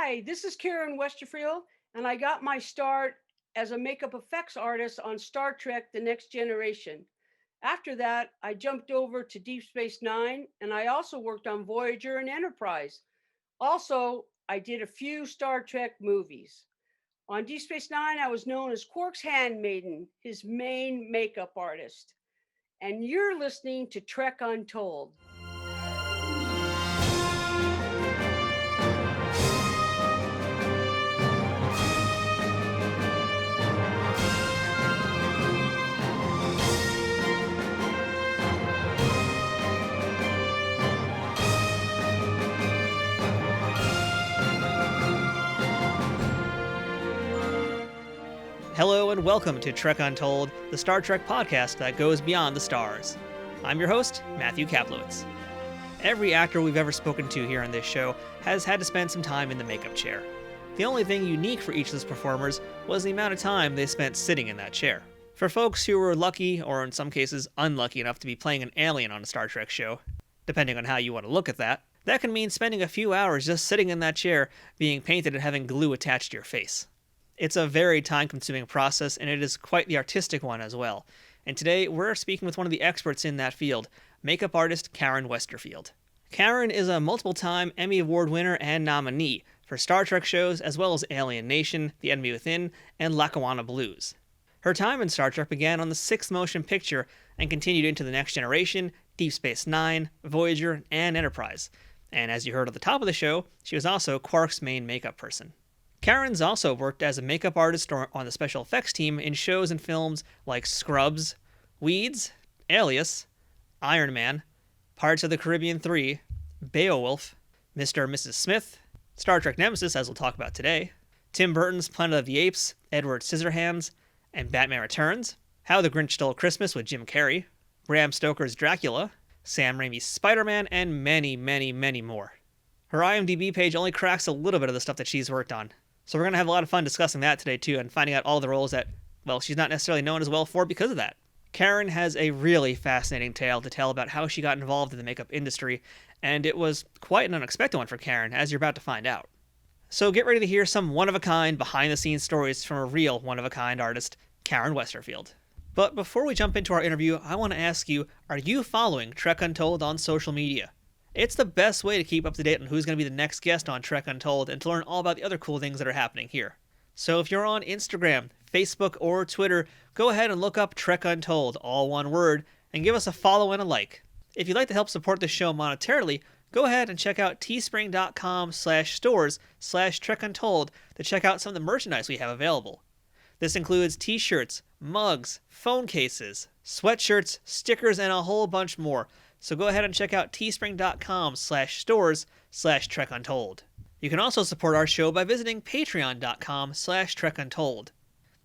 Hi, this is Karen Westerfield, and I got my start as a makeup effects artist on Star Trek The Next Generation. After that, I jumped over to Deep Space Nine, and I also worked on Voyager and Enterprise. Also, I did a few Star Trek movies. On Deep Space Nine, I was known as Quark's handmaiden, his main makeup artist. And you're listening to Trek Untold. Hello and welcome to Trek Untold, the Star Trek podcast that goes beyond the stars. I'm your host, Matthew Kaplowitz. Every actor we've ever spoken to here on this show has had to spend some time in the makeup chair. The only thing unique for each of those performers was the amount of time they spent sitting in that chair. For folks who were lucky, or in some cases unlucky enough to be playing an alien on a Star Trek show, depending on how you want to look at that can mean spending a few hours just sitting in that chair being painted and having glue attached to your face. It's a very time-consuming process, and it is quite the artistic one as well. And today, we're speaking with one of the experts in that field, makeup artist Karen Westerfield. Karen is a multiple-time Emmy Award winner and nominee for Star Trek shows, as well as Alien Nation, The Enemy Within, and Lackawanna Blues. Her time in Star Trek began on the sixth motion picture and continued into The Next Generation, Deep Space Nine, Voyager, and Enterprise. And as you heard at the top of the show, she was also Quark's main makeup person. Karen's also worked as a makeup artist on the special effects team in shows and films like Scrubs, Weeds, Alias, Iron Man, Pirates of the Caribbean 3, Beowulf, Mr. and Mrs. Smith, Star Trek Nemesis, as we'll talk about today, Tim Burton's Planet of the Apes, Edward Scissorhands, and Batman Returns, How the Grinch Stole Christmas with Jim Carrey, Bram Stoker's Dracula, Sam Raimi's Spider-Man, and many, many, many more. Her IMDb page only cracks a little bit of the stuff that she's worked on. So we're going to have a lot of fun discussing that today, too, and finding out all the roles that, well, she's not necessarily known as well for because of that. Karen has a really fascinating tale to tell about how she got involved in the makeup industry, and it was quite an unexpected one for Karen, as you're about to find out. So get ready to hear some one-of-a-kind, behind-the-scenes stories from a real one-of-a-kind artist, Karen Westerfield. But before we jump into our interview, I want to ask you, are you following Trek Untold on social media? It's the best way to keep up to date on who's going to be the next guest on Trek Untold and to learn all about the other cool things that are happening here. So if you're on Instagram, Facebook, or Twitter, go ahead and look up Trek Untold, all one word, and give us a follow and a like. If you'd like to help support the show monetarily, go ahead and check out teespring.com/stores/trekuntold to check out some of the merchandise we have available. This includes t-shirts, mugs, phone cases, sweatshirts, stickers, and a whole bunch more. So go ahead and check out teespring.com/stores/trekuntold. You can also support our show by visiting patreon.com/trekuntold.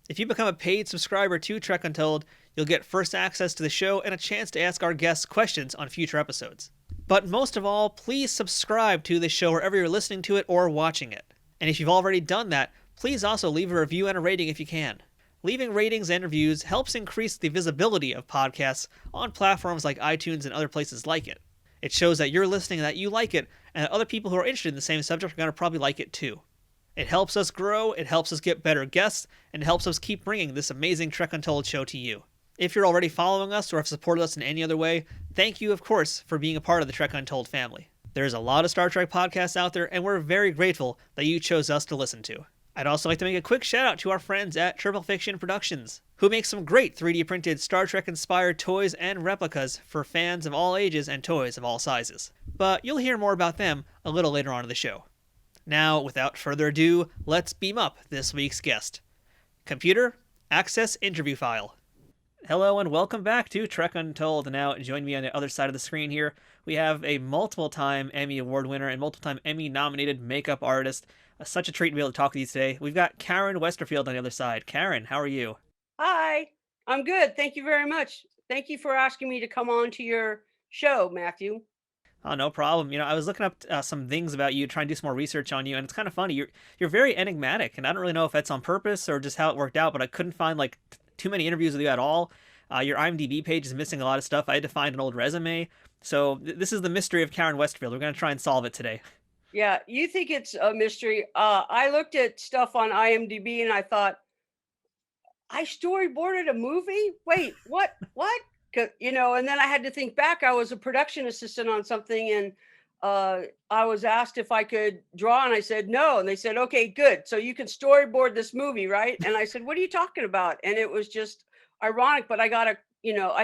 If you become a paid subscriber to Trek Untold, you'll get first access to the show and a chance to ask our guests questions on future episodes. But most of all, please subscribe to the show wherever you're listening to it or watching it. And if you've already done that, please also leave a review and a rating if you can. Leaving ratings and reviews helps increase the visibility of podcasts on platforms like iTunes and other places like it. It shows that you're listening and that you like it, and that other people who are interested in the same subject are going to probably like it too. It helps us grow, it helps us get better guests, and it helps us keep bringing this amazing Trek Untold show to you. If you're already following us or have supported us in any other way, thank you, of course, for being a part of the Trek Untold family. There's a lot of Star Trek podcasts out there, and we're very grateful that you chose us to listen to. I'd also like to make a quick shout out to our friends at Triple Fiction Productions, who make some great 3D printed Star Trek inspired toys and replicas for fans of all ages and toys of all sizes. But you'll hear more about them a little later on in the show. Now, without further ado, let's beam up this week's guest. Computer, access interview file. Hello and welcome back to Trek Untold. Now, join me on the other side of the screen here. We have a multiple-time Emmy Award winner and multiple-time Emmy-nominated makeup artist. Such a treat to be able to talk with you today. We've got Karen Westerfield on the other side. Karen, how are you? Hi, I'm good. Thank you very much. Thank you for asking me to come on to your show, Matthew. Oh, no problem. I was looking up some things about you, trying to do some more research on you, and it's kind of funny. You're very enigmatic, and I don't really know if that's on purpose or just how it worked out, but I couldn't find too many interviews with you at all. Your IMDb page is missing a lot of stuff. I had to find an old resume. So this is the mystery of Karen Westerfield. We're going to try and solve it today. Yeah, you think it's a mystery. I looked at stuff on IMDb and I thought, I storyboarded a movie? Wait, what? What? And then I had to think back. I was a production assistant on something, and I was asked if I could draw, and I said no. And they said, okay, good. So you can storyboard this movie, right? And I said, what are you talking about? And it was just ironic, but I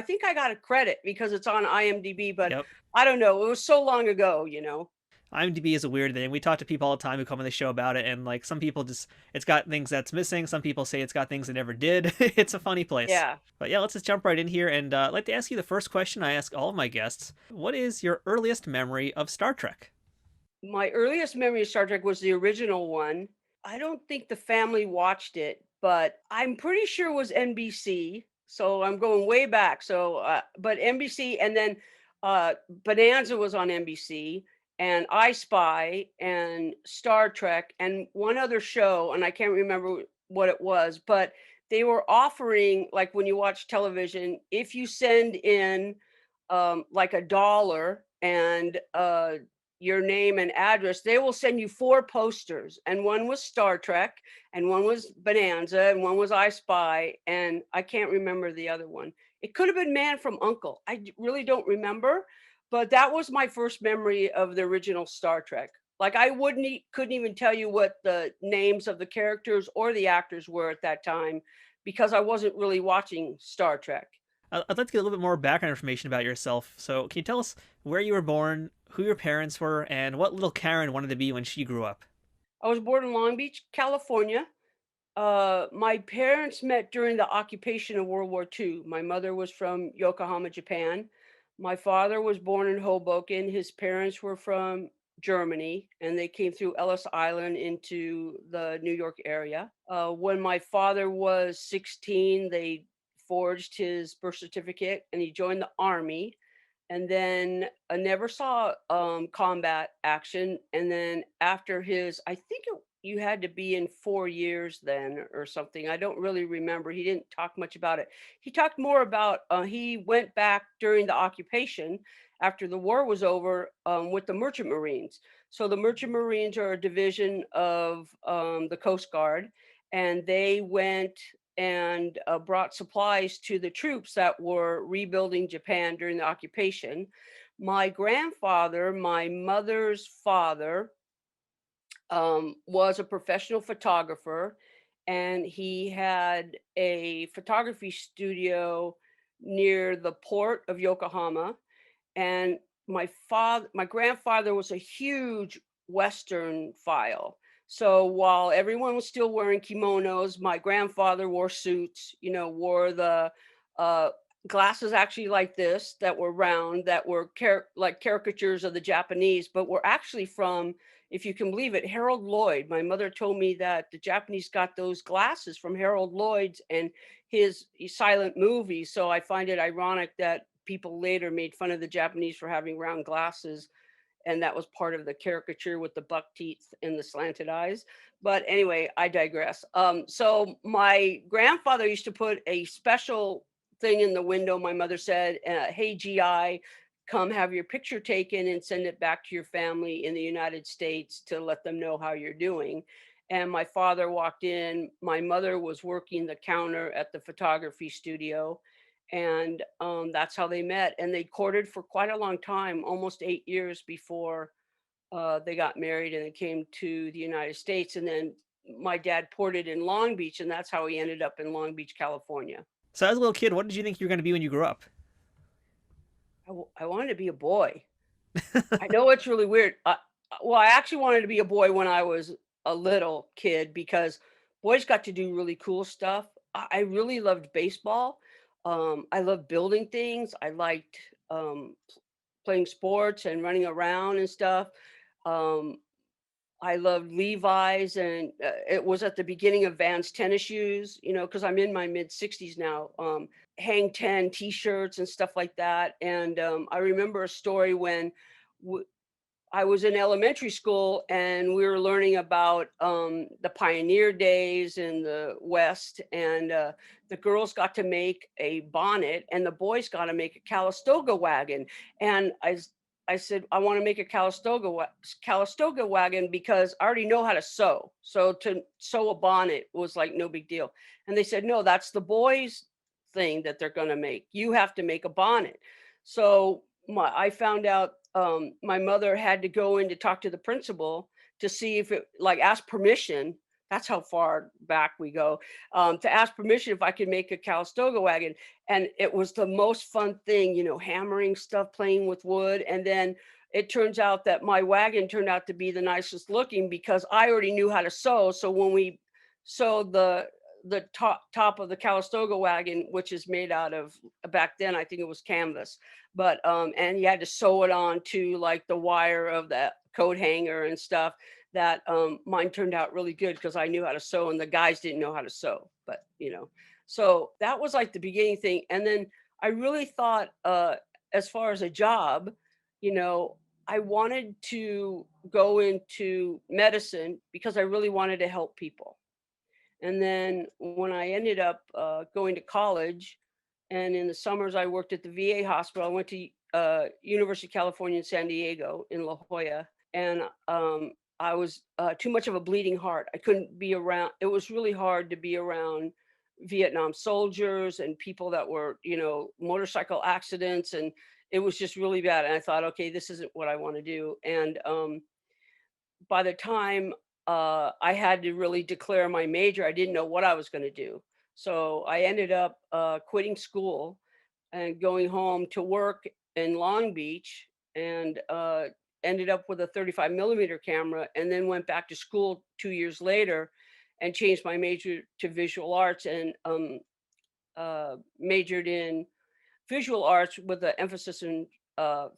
think I got a credit because it's on IMDb, but Yep. I don't know. It was so long ago. IMDb is a weird thing. We talk to people all the time who come on the show about it, and like some people just it's got things that's missing. Some people say it's got things it never did. It's a funny place. Yeah. But yeah, let's just jump right in here, and I'd like to ask you the first question I ask all of my guests: what is your earliest memory of Star Trek? My earliest memory of Star Trek was the original one. I don't think the family watched it, but I'm pretty sure it was NBC. So I'm going way back. But NBC, and then Bonanza was on NBC, and I Spy, and Star Trek, and one other show, and I can't remember what it was, but they were offering, like when you watch television, if you send in like $1 and your name and address, they will send you 4 posters. And one was Star Trek, and one was Bonanza, and one was I Spy, and I can't remember the other one. It could have been Man from Uncle. Really don't remember, but that was my first memory of the original Star Trek. Like I couldn't even tell you what the names of the characters or the actors were at that time because I wasn't really watching Star Trek. I'd like to get a little bit more background information about yourself. So, can you tell us where you were born, who your parents were, and what little Karen wanted to be when she grew up? I was born in Long Beach, California. My parents met during the occupation of World War II. My mother was from Yokohama, Japan. My father was born in Hoboken. His parents were from Germany, and they came through Ellis Island into the New York area. When my father was 16, they forged his birth certificate and he joined the army. And then I never saw combat action. And then after I think you had to be in 4 years then or something. I don't really remember. He didn't talk much about it. He talked more about he went back during the occupation after the war was over with the Merchant Marines. So the Merchant Marines are a division of the Coast Guard, and they went and brought supplies to the troops that were rebuilding Japan during the occupation. My grandfather, my mother's father, was a professional photographer, and he had a photography studio near the port of Yokohama. And my grandfather was a huge Western file. So while everyone was still wearing kimonos, my grandfather wore suits, wore the uh, glasses actually like this that were round, that were like caricatures of the Japanese, but were actually from, if you can believe it, Harold Lloyd. My mother told me that the Japanese got those glasses from Harold Lloyd's and his silent movies. So I find it ironic that people later made fun of the Japanese for having round glasses, and that was part of the caricature with the buck teeth and the slanted eyes. But anyway, I digress. So my grandfather used to put a special thing in the window. My mother said, "Hey GI, come have your picture taken and send it back to your family in the United States to let them know how you're doing." And my father walked in. My mother was working the counter at the photography studio, and that's how they met. And they courted for quite a long time, almost 8 years before they got married and they came to the United States. And then my dad ported in Long Beach, and that's how he ended up in Long Beach, California. So, as a little kid, what did you think you were going to be when you grew up? I wanted to be a boy. I know it's really weird. Well, I actually wanted to be a boy when I was a little kid because boys got to do really cool stuff. I really loved baseball. I loved building things. I liked playing sports and running around and stuff. Um, I loved Levi's, and it was at the beginning of Vans tennis shoes, because I'm in my mid 60s now. Hang 10 t-shirts and stuff like that. And I remember a story when I was in elementary school and we were learning about the pioneer days in the West, and the girls got to make a bonnet and the boys got to make a Calistoga wagon. And I said, I want to make a Calistoga wagon because I already know how to sew. So to sew a bonnet was like no big deal. And they said, no, that's the boys' thing that they're going to make. You have to make a bonnet. So I found out my mother had to go in to talk to the principal to see if it, like, ask permission. That's how far back we go, to ask permission if I could make a Calistoga wagon. And it was the most fun thing, hammering stuff, playing with wood. And then it turns out that my wagon turned out to be the nicest looking because I already knew how to sew. So when we sewed the top of the Calistoga wagon, which is made out of, back then I think it was canvas, but and you had to sew it on to like the wire of that coat hanger and stuff. That mine turned out really good because I knew how to sew and the guys didn't know how to sew. But so that was like the beginning thing. And then I really thought, as far as a job, I wanted to go into medicine because I really wanted to help people. And then when I ended up going to college, and in the summers I worked at the VA hospital. I went to University of California in San Diego in La Jolla, and I was too much of a bleeding heart. I couldn't be around. It was really hard to be around Vietnam soldiers and people that were, motorcycle accidents, and it was just really bad. And I thought, okay, this isn't what I want to do. And by the time I had to really declare my major, I didn't know what I was going to do. So I ended up quitting school and going home to work in Long Beach, and ended up with a 35 millimeter camera, and then went back to school 2 years later and changed my major to visual arts, and majored in visual arts with an emphasis in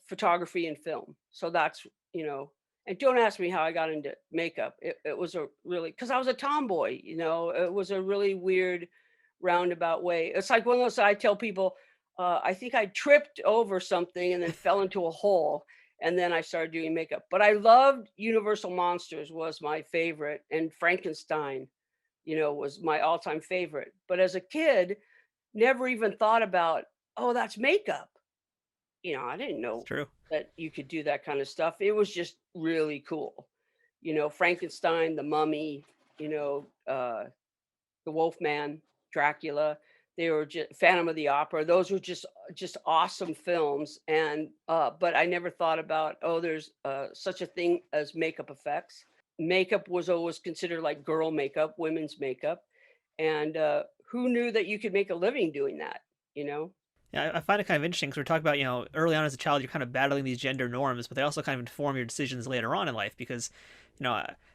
photography and film. So that's, and don't ask me how I got into makeup. It was a really, because I was a tomboy, it was a really weird roundabout way. It's like one of those, I tell people, I think I tripped over something and then fell into a hole. And then I started doing makeup. But I loved Universal Monsters, was my favorite. And Frankenstein, was my all-time favorite. But as a kid, never even thought about, oh, that's makeup. I didn't It's know true. that you could do that kind of stuff. It was just really cool. Frankenstein, the Mummy, the Wolfman, Dracula. They were just Phantom of the Opera. Those were just awesome films. And but I never thought about, oh, there's such a thing as makeup effects. Makeup was always considered like girl makeup, women's makeup, and who knew that you could make a living doing that? You know? Yeah, I find it kind of interesting because we're talking about, early on as a child, you're kind of battling these gender norms, but they also kind of inform your decisions later on in life because,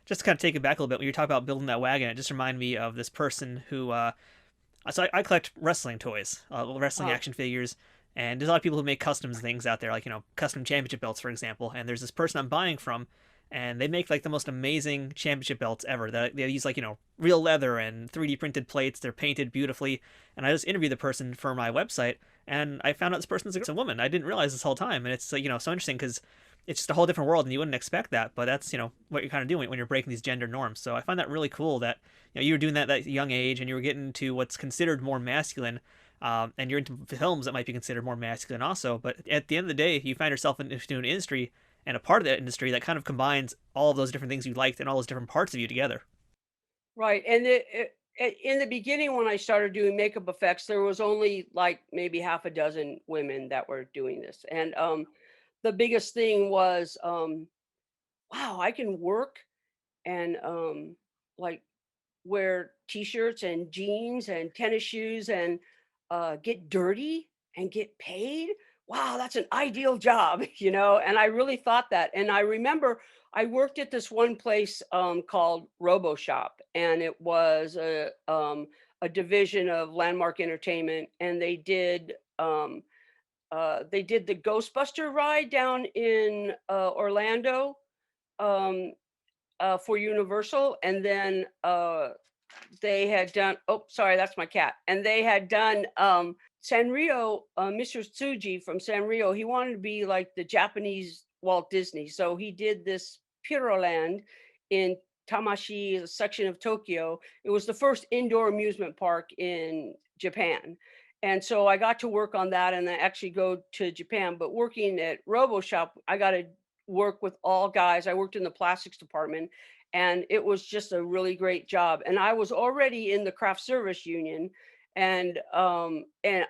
just to kind of take it back a little bit, when you talk about building that wagon, it just reminded me of this person who, I collect wrestling toys, wrestling Uh, action figures, and there's a lot of people who make custom things out there, like, custom championship belts, for example, and there's this person I'm buying from, and they make like the most amazing championship belts ever. They use like real leather and 3D printed plates. They're painted beautifully, and I just interviewed the person for my website, and I found out this person's a woman. I didn't realize this whole time, and it's like so interesting because it's just a whole different world, and you wouldn't expect that. But that's what you're kind of doing when you're breaking these gender norms. So I find that really cool that you were doing that at that young age, and you were getting to what's considered more masculine. And you're into films that might be considered more masculine also, but at the end of the day, you find yourself into an industry and a part of that industry that kind of combines all of those different things you liked and all those different parts of you together. right. And in the beginning, when I started doing makeup effects, there was only like maybe half a dozen women that were doing this. And the biggest thing was, wow, I can work and like wear t-shirts and jeans and tennis shoes and get dirty and get paid. Wow, that's an ideal job, And I really thought that. And I remember I worked at this one place called Roboshop, and it was a division of Landmark Entertainment, and they did the Ghostbuster ride down in Orlando, um, for Universal, and then they had done, oh, sorry, that's my cat. And they had done Sanrio, Mr. Tsuji from Sanrio. He wanted to be like the Japanese Walt Disney. So he did this Piroland in Tamashi, a section of Tokyo. It was the first indoor amusement park in Japan. And so I got to work on that and then actually go to Japan. But working at RoboShop, I got to work with all guys. I worked in the plastics department, and it was just a really great job. And I was already in the craft service union. And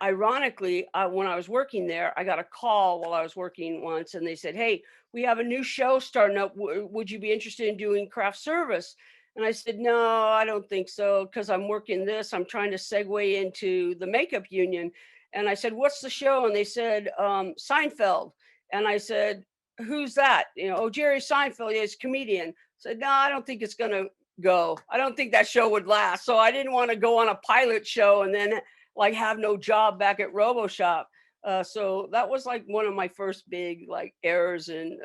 ironically, when I was working there, I got a call while I was working once, and they said, "Hey, we have a new show starting up. Would you be interested in doing craft service?" And I said, "No, I don't think so, because I'm working this. I'm trying to segue into the makeup union." And I said, "What's the show?" And they said, Seinfeld. And I said, "Who's that?" "Oh, Jerry Seinfeld. Yeah, he's a comedian." I said, "No, I don't think it's going to go. I don't think that show would last." So I didn't want to go on a pilot show and then like have no job back at RoboShop. So that was like one of my first big like errors in,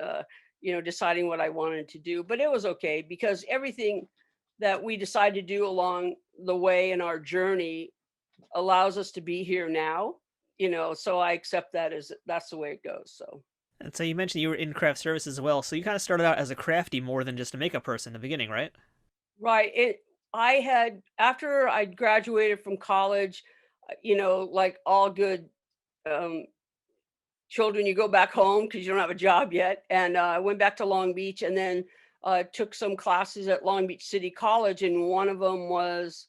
deciding what I wanted to do. But it was okay, because everything that we decide to do along the way in our journey allows us to be here now, so I accept that as that's the way it goes. So And so you mentioned you were in craft service as well, so you kind of started out as a crafty more than just a makeup person in the beginning, right? right, I had, after I graduated from college, like all good um children, you go back home because you don't have a job yet. And I went back to Long Beach, and then took some classes at Long Beach City College. And one of them was,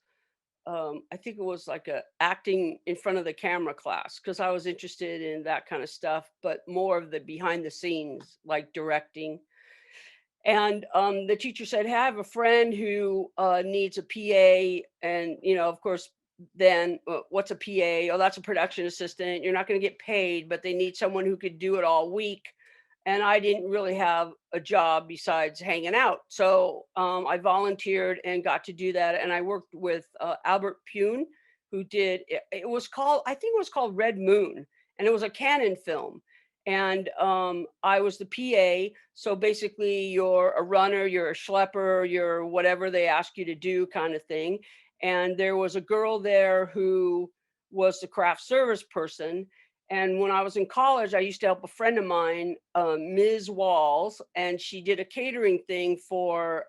I think it was like a acting in front of the camera class, because I was interested in that kind of stuff, but more of the behind the scenes, like directing. And the teacher said, "Hey, I have a friend who needs a PA." And, of course, then what's a PA? "Oh, that's a production assistant. You're not going to get paid, but they need someone who could do it all week." And I didn't really have a job besides hanging out. So I volunteered and got to do that. And I worked with Albert Pune, who did, it was called, I think it was called Red Moon. And it was a Canon film. And I was the PA. So basically, you're a runner, you're a schlepper, you're whatever they ask you to do, kind of thing. And there was a girl there who was the craft service person. And when I was in college, I used to help a friend of mine, Ms. Walls, and she did a catering thing for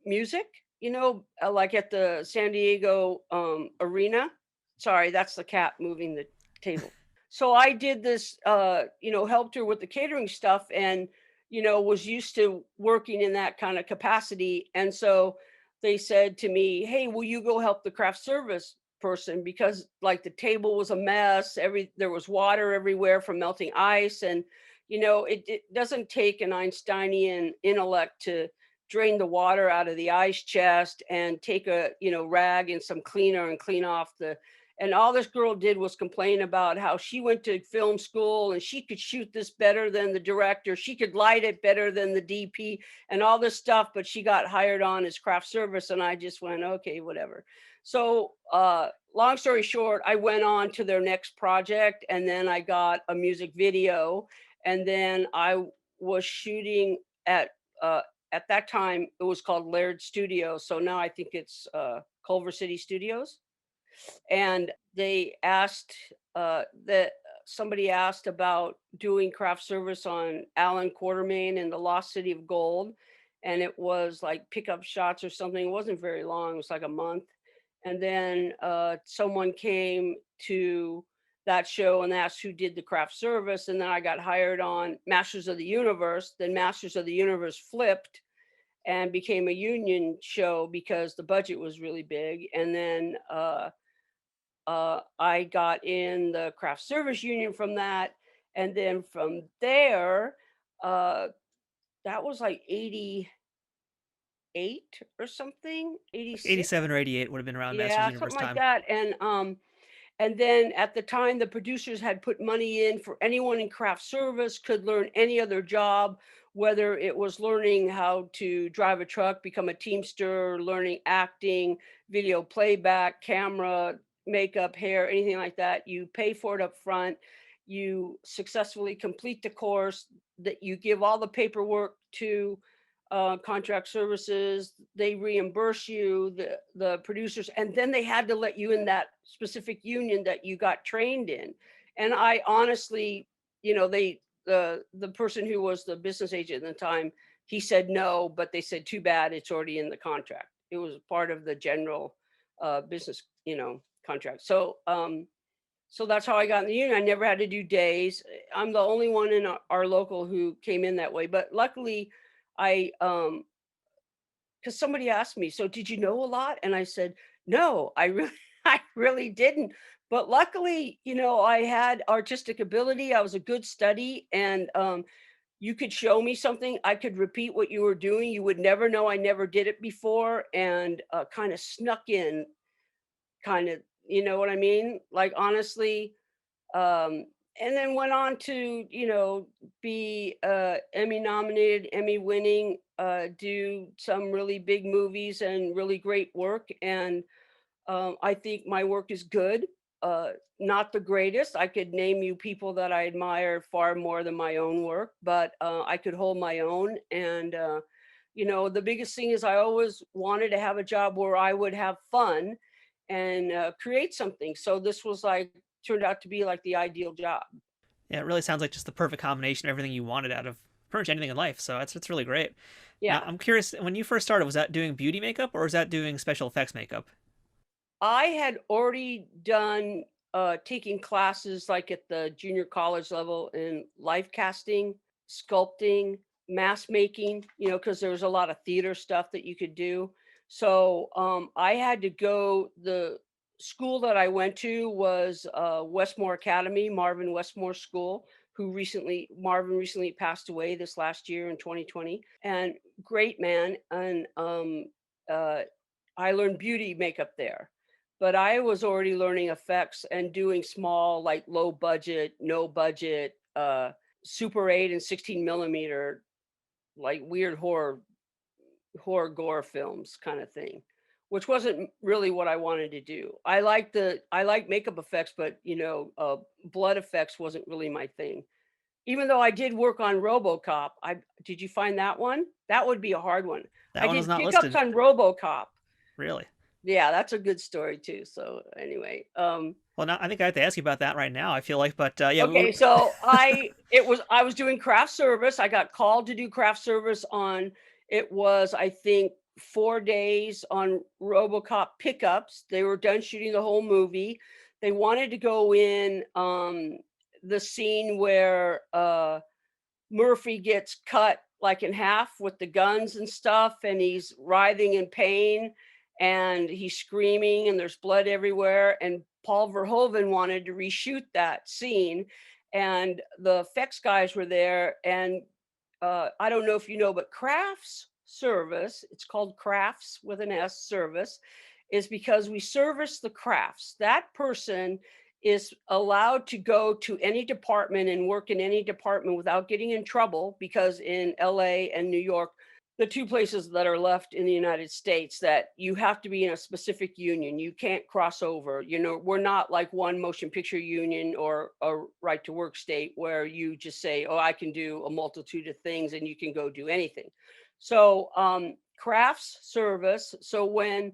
music, like at the San Diego arena. Sorry, that's the cat moving the table. So I did this, helped her with the catering stuff, and, was used to working in that kind of capacity. And so they said to me, "Hey, will you go help the craft service person?" Because like the table was a mess. There was water everywhere from melting ice. And, it doesn't take an Einsteinian intellect to drain the water out of the ice chest and take a, rag and some cleaner and clean off the, and all this girl did was complain about how she went to film school and she could shoot this better than the director. She could light it better than the DP and all this stuff, but she got hired on as craft service. And I just went, okay, whatever. So long story short, I went on to their next project, and then I got a music video. And then I was shooting uh, at that time, it was called Laird Studio. So now I think it's Culver City Studios. And they asked that somebody asked about doing craft service on Alan Quartermain and the Lost City of Gold. And it was like pickup shots or something. It wasn't very long, it was like a month. And then someone came to that show and asked who did the craft service. And then I got hired on Masters of the Universe. Then Masters of the Universe flipped and became a union show because the budget was really big. And then I got in the craft service union from that. And then from there, uh, that was like 88 or something, Like 86. 87 or 88 would have been around Masters Yeah, Universe something like time. that. And then at the time, the producers had put money in for anyone in craft service could learn any other job, whether it was learning how to drive a truck, become a teamster, learning acting, video playback, camera, makeup, hair, anything like that. You pay for it up front. You successfully complete the course, that you give all the paperwork to contract services. They reimburse you, the producers, and then they had to let you in that specific union that you got trained in. And I honestly, the person who was the business agent at the time, he said no, but they said, too bad, it's already in the contract. It was part of the general business, contract. So So that's how I got in the union. I never had to do days. I'm the only one in our local who came in that way. But luckily, I because somebody asked me, "So did you know a lot?" And I said, "No, I really I really didn't." But luckily, I had artistic ability. I was a good study, and you could show me something. I could repeat what you were doing. You would never know I never did it before, and kind of snuck in, kind of, you know what I mean? Like honestly, um, and then went on to be Emmy nominated, Emmy winning, do some really big movies and really great work. And I think my work is good. Not the greatest. I could name you people that I admire far more than my own work, but I could hold my own. And the biggest thing is I always wanted to have a job where I would have fun and create something. So this was like turned out to be like the ideal job. Yeah, it really sounds like just the perfect combination of everything you wanted out of pretty much anything in life. So it's really great. Now, Yeah. I'm curious, when you first started, was that doing beauty makeup or was that doing special effects makeup? I had already done taking classes like at the junior college level in life casting, sculpting, mask making, because there was a lot of theater stuff that you could do. So I had to go, the school that I went to was Westmore Academy, Marvin Westmore School, Marvin recently passed away this last year in 2020. And great man. And uh, I learned beauty makeup there, but I was already learning effects and doing small, like low budget, no budget, Super 8 and 16 millimeter, like weird horror gore films kind of thing, which wasn't really what I wanted to do. I like makeup effects, but blood effects wasn't really my thing. Even though I did work on RoboCop, I did you find that one? That would be a hard one. That I one was did not pickups listed. on RoboCop. Really? Yeah, that's a good story too. So anyway, Well, now I think I have to ask you about that right now. I feel like, but yeah, okay, so I was doing craft service. I got called to do craft service on, it was I think 4 days on RoboCop pickups. They were done shooting the whole movie. They wanted to go in the scene where Murphy gets cut like in half with the guns and stuff, and he's writhing in pain and he's screaming and there's blood everywhere. And Paul Verhoeven wanted to reshoot that scene, and the effects guys were there. And I don't know if you know, but crafts service, it's called crafts with an S service, is because we service the crafts. That person is allowed to go to any department and work in any department without getting in trouble, because in LA and New York, the two places that are left in the United States, that you have to be in a specific union. You can't cross over. We're not like one motion picture union or a right to work state where you just say, oh, I can do a multitude of things and you can go do anything. So crafts service. So when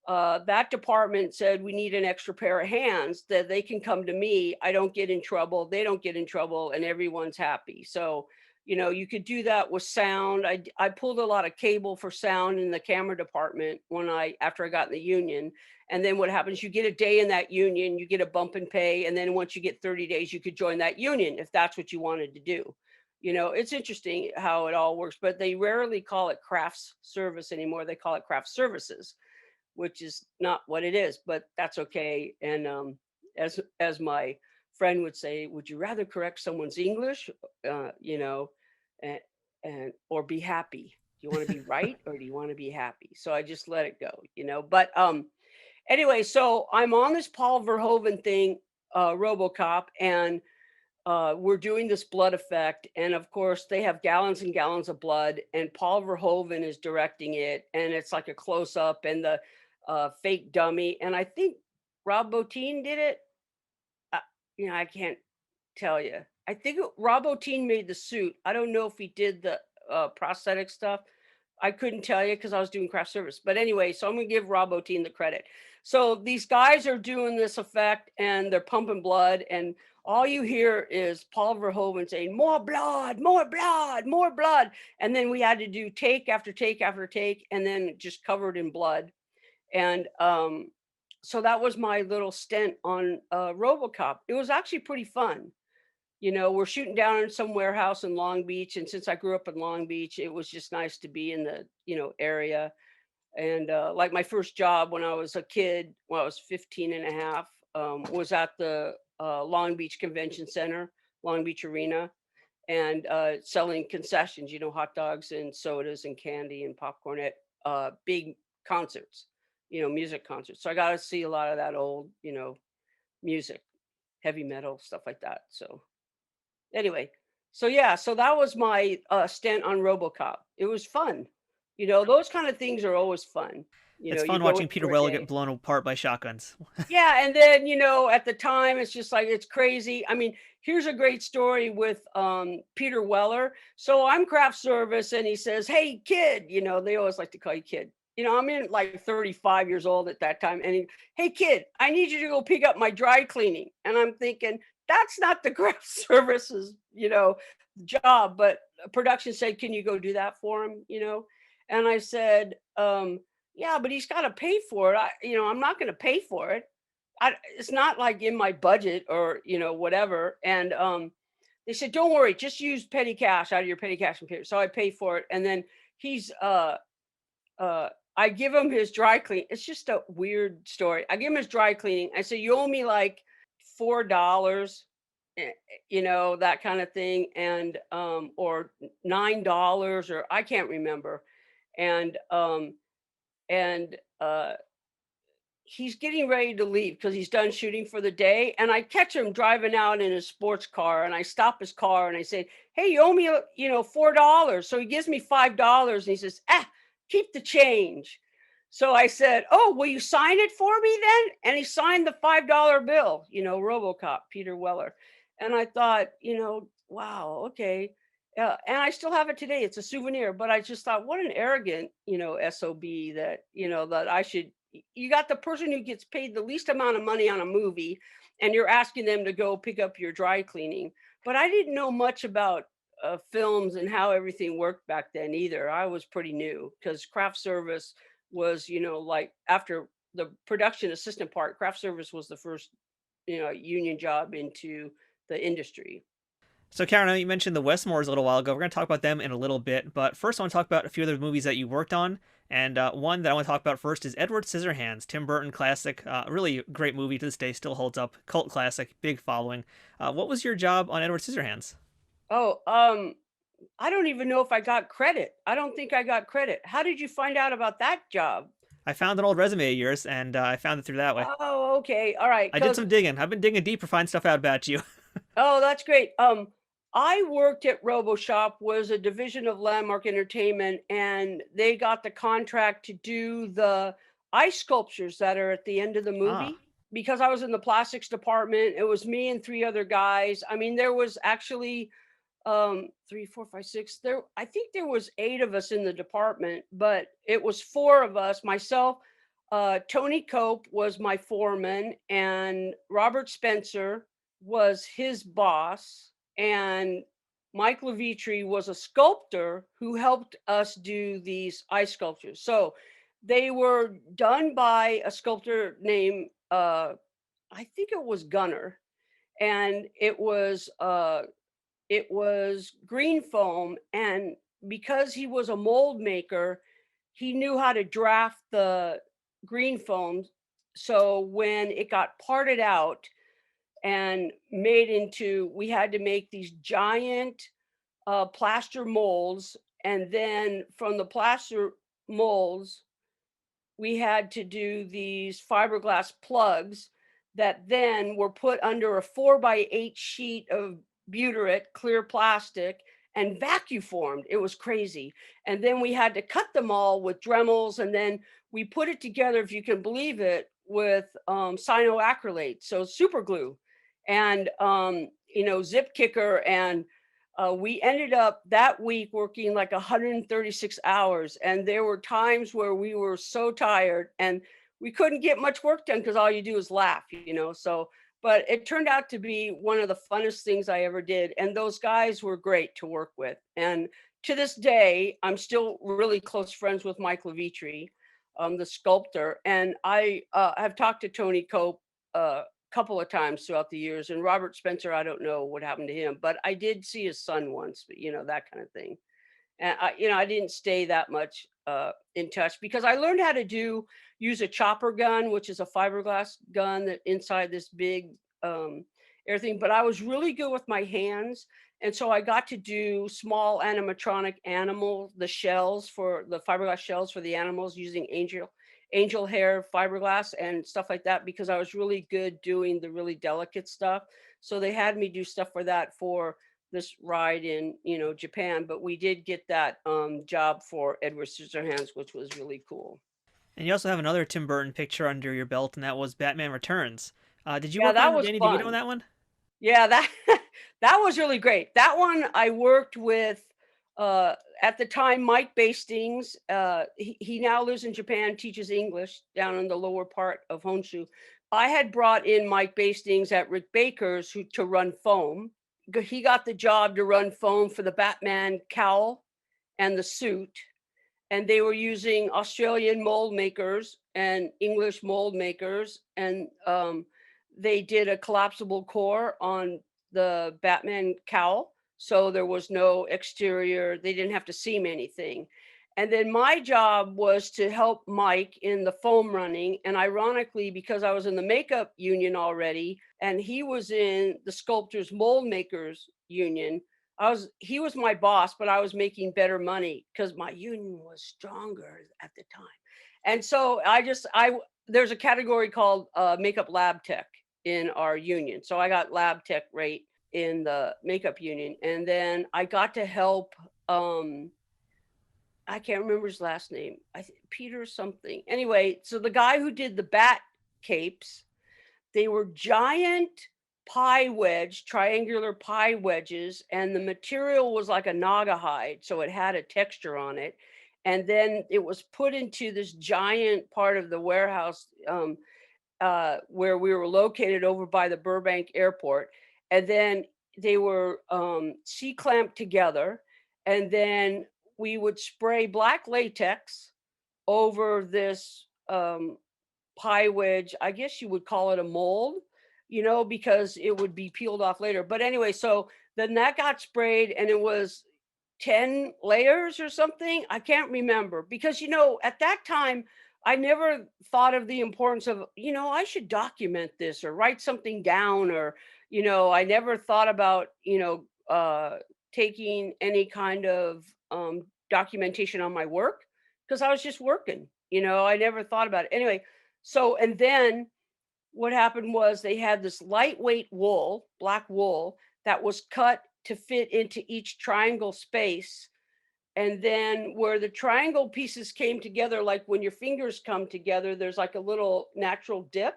that department said we need an extra pair of hands, that they can come to me. I don't get in trouble. They don't get in trouble, and everyone's happy. So, you could do that with sound. I pulled a lot of cable for sound in the camera department after I got in the union. And then what happens, you get a day in that union, you get a bump in pay. And then once you get 30 days, you could join that union if that's what you wanted to do. It's interesting how it all works, but they rarely call it crafts service anymore. They call it craft services, which is not what it is, but that's okay. And as my friend would say, would you rather correct someone's English, uh, you know, and, or be happy? Do you want to be right or do you want to be happy? So I just let it go. But anyway, so I'm on this Paul Verhoeven thing, RoboCop, and we're doing this blood effect. And of course, they have gallons and gallons of blood, and Paul Verhoeven is directing it. And it's like a close up and the fake dummy. And I think Rob Bottin did it. Uh, I can't tell you. I think Rob Bottin made the suit. I don't know if he did the prosthetic stuff. I couldn't tell you because I was doing craft service. But anyway, so I'm going to give Rob Bottin the credit. So these guys are doing this effect and they're pumping blood, and all you hear is Paul Verhoeven saying, more blood, more blood, more blood. And then we had to do take after take after take, and then just covered in blood. And so that was my little stint on Robocop. It was actually pretty fun. We're shooting down in some warehouse in Long Beach, and since I grew up in Long Beach, it was just nice to be in the area. And like my first job when I was a kid, when I was 15 and a half, was at the Long Beach Convention Center, Long Beach Arena, and selling concessions, hot dogs and sodas and candy and popcorn at big concerts, music concerts. So I got to see a lot of that old, music, heavy metal, stuff like that. So anyway, so yeah, so that was my stint on RoboCop. It was fun. Those kind of things are always fun. It's You fun go watching in Peter for a Weller get day. blown apart by shotguns. Yeah, and then at the time it's just like it's crazy. I mean, here's a great story with Peter Weller. So I'm craft service and he says, "Hey kid," they always like to call you kid. I'm in like 35 years old at that time. And "Hey kid, I need you to go pick up my dry cleaning." And I'm thinking, that's not the craft services, job. But production said, "Can you go do that for him?" And I said, yeah, but he's got to pay for it. I'm not going to pay for it. It's not like in my budget or, whatever. And they said, "Don't worry, just use petty cash out of your petty cash computer." So I pay for it. And then he's, I give him his dry clean. It's just a weird story. I give him his dry cleaning. I say, "You owe me like $4, that kind of thing. And, or $9, or I can't remember. And, and, he's getting ready to leave because he's done shooting for the day. And I catch him driving out in his sports car, and I stop his car and I say, "Hey, you owe me, $4." So he gives me $5 and he says, "Keep the change." So I said, "Oh, will you sign it for me then?" And he signed the $5 bill, RoboCop, Peter Weller. And I thought, wow, okay. And I still have it today. It's a souvenir, but I just thought, what an arrogant, SOB that, that I should, you got the person who gets paid the least amount of money on a movie and you're asking them to go pick up your dry cleaning. But I didn't know much about films and how everything worked back then either. I was pretty new because craft service was, like after the production assistant part, craft service was the first, union job into the industry. So, Karen, I know you mentioned the Westmores a little while ago. We're going to talk about them in a little bit, but first, I want to talk about a few other movies that you worked on. And one that I want to talk about first is Edward Scissorhands, Tim Burton classic. Really great movie to this day, still holds up. Cult classic, big following. What was your job on Edward Scissorhands? Oh, I don't even know if I got credit. I don't think I got credit. How did you find out about that job? I found an old resume of yours, and I found it through that way. Oh, okay. All right. I did Because some digging. I've been digging deep to find stuff out about you. oh, that's great. I worked at RoboShop, was a division of Landmark Entertainment, and they got the contract to do the ice sculptures that are at the end of the Ah, movie. Because I was in the plastics department, it was me and three other guys. I mean, there was actually three, four, five, six. I think there was 8 of us in the department, but it was 4 of us. Myself, Tony Cope was my foreman, and Robert Spencer was his boss, and Mike Levitri was a sculptor who helped us do these ice sculptures. So they were done by a sculptor named I think it was Gunner, and it was green foam. And because he was a mold maker, he knew how to draft the green foam. So when it got parted out and made into, we had to make these giant plaster molds. And then from the plaster molds, we had to do these fiberglass plugs that then were put under a 4x8 sheet of butyrate clear plastic and vacuum formed. It was crazy. And then we had to cut them all with Dremels, and then we put it together, if you can believe it, with cyanoacrylate, so super glue, and zip kicker. And we ended up that week working like 136 hours. And there were times where we were so tired and we couldn't get much work done because all you do is laugh. So, but it turned out to be one of the funnest things I ever did. And those guys were great to work with. And to this day, I'm still really close friends with Mike Levitri. the sculptor. And I have talked to Tony Cope a couple of times throughout the years, and Robert Spencer, I don't know what happened to him, but I did see his son once, but, that kind of thing. And I didn't stay that much in touch because I learned how to use a chopper gun, which is a fiberglass gun that inside this big everything. But I was really good with my hands, and so I got to do small animatronic animals, the shells for the fiberglass shells for the animals using angel hair fiberglass and stuff like that because I was really good doing the really delicate stuff. So they had me do stuff for that for this ride in Japan, but we did get that job for Edward Scissorhands, which was really cool. And you also have another Tim Burton picture under your belt, and that was Batman Returns. Did you Yeah, work that on was Danny DeVito on fun. that one? Yeah, that that was really great. That one I worked with at the time Mike Bastings. He now lives in Japan, teaches English down in the lower part of Honshu. I had brought in Mike Bastings at Rick Baker's to run foam. He got the job to run foam for the Batman cowl and the suit, and they were using Australian mold makers and English mold makers, and they did a collapsible core on the Batman cowl, so there was no exterior. They didn't have to seam anything. And then my job was to help Mike in the foam running. And ironically, because I was in the makeup union already, and he was in the sculptors mold makers union, he was my boss, but I was making better money because my union was stronger at the time. And so there's a category called makeup lab tech in our union. So I got lab tech rate in the makeup union. And then I got to help, I can't remember his last name. Peter something. Anyway, so the guy who did the bat capes, they were giant triangular pie wedges, and the material was like a naga hide, so it had a texture on it. And then it was put into this giant part of the warehouse where we were located over by the Burbank airport. And then they were C-clamped together, and then we would spray black latex over this pie wedge. I guess you would call it a mold, because it would be peeled off later. But anyway, so then that got sprayed, and it was 10 layers or something. I can't remember because, at that time, I never thought of the importance of, I should document this or write something down, or, I never thought about, taking any kind of documentation on my work because I was just working, I never thought about it. Anyway, so, and then what happened was they had this lightweight wool, black wool, that was cut to fit into each triangle space. And then where the triangle pieces came together, like when your fingers come together, there's like a little natural dip.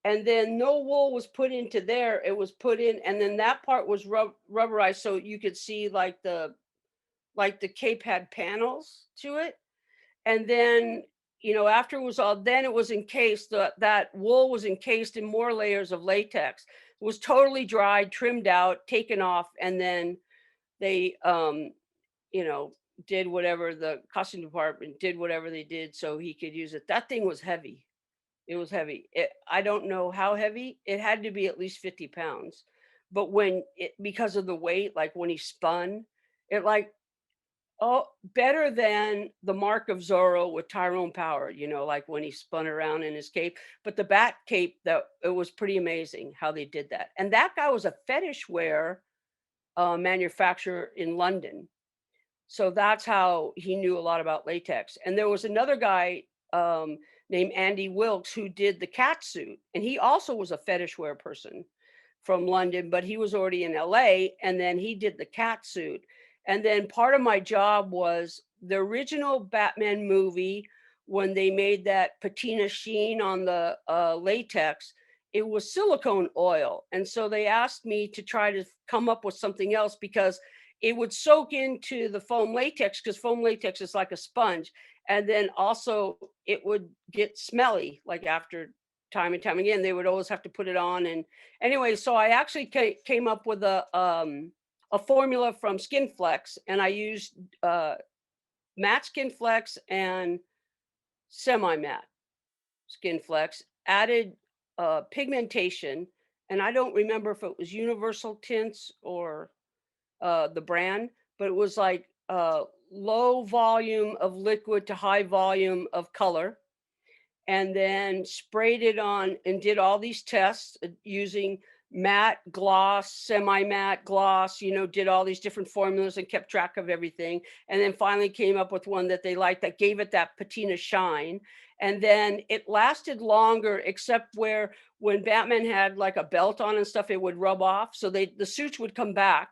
And then no wool was put into there. It was put in, and then that part was rubberized, so you could see like the cape had panels to it. And then, after it was all, then it was encased, that wool was encased in more layers of latex. It was totally dried, trimmed out, taken off, and then they, did whatever, the costume department did whatever they did so he could use it. That thing was heavy. It was heavy. I don't know how heavy. It had to be at least 50 pounds. But because of the weight, like when he spun, it like, oh, better than the Mark of Zorro with Tyrone Power, like when he spun around in his cape. But the bat cape, it was pretty amazing how they did that. And that guy was a fetish wear manufacturer in London. So that's how he knew a lot about latex. And there was another guy named Andy Wilkes who did the cat suit. And he also was a fetish wear person from London, but he was already in LA. And then he did the cat suit. And then part of my job was the original Batman movie, when they made that patina sheen on the latex, it was silicone oil. And so they asked me to try to come up with something else because it would soak into the foam latex, because foam latex is like a sponge. And then also it would get smelly, like after time and time again, they would always have to put it on. And anyway, so I actually came up with a formula from Skinflex, and I used matte Skinflex and semi-matte skin flex, added pigmentation, and I don't remember if it was Universal Tints or the brand, but it was like low volume of liquid to high volume of color, and then sprayed it on and did all these tests using matte, gloss, semi-matte, gloss, did all these different formulas and kept track of everything. And then finally came up with one that they liked that gave it that patina shine. And then it lasted longer, except where when Batman had like a belt on and stuff, it would rub off. So the suits would come back.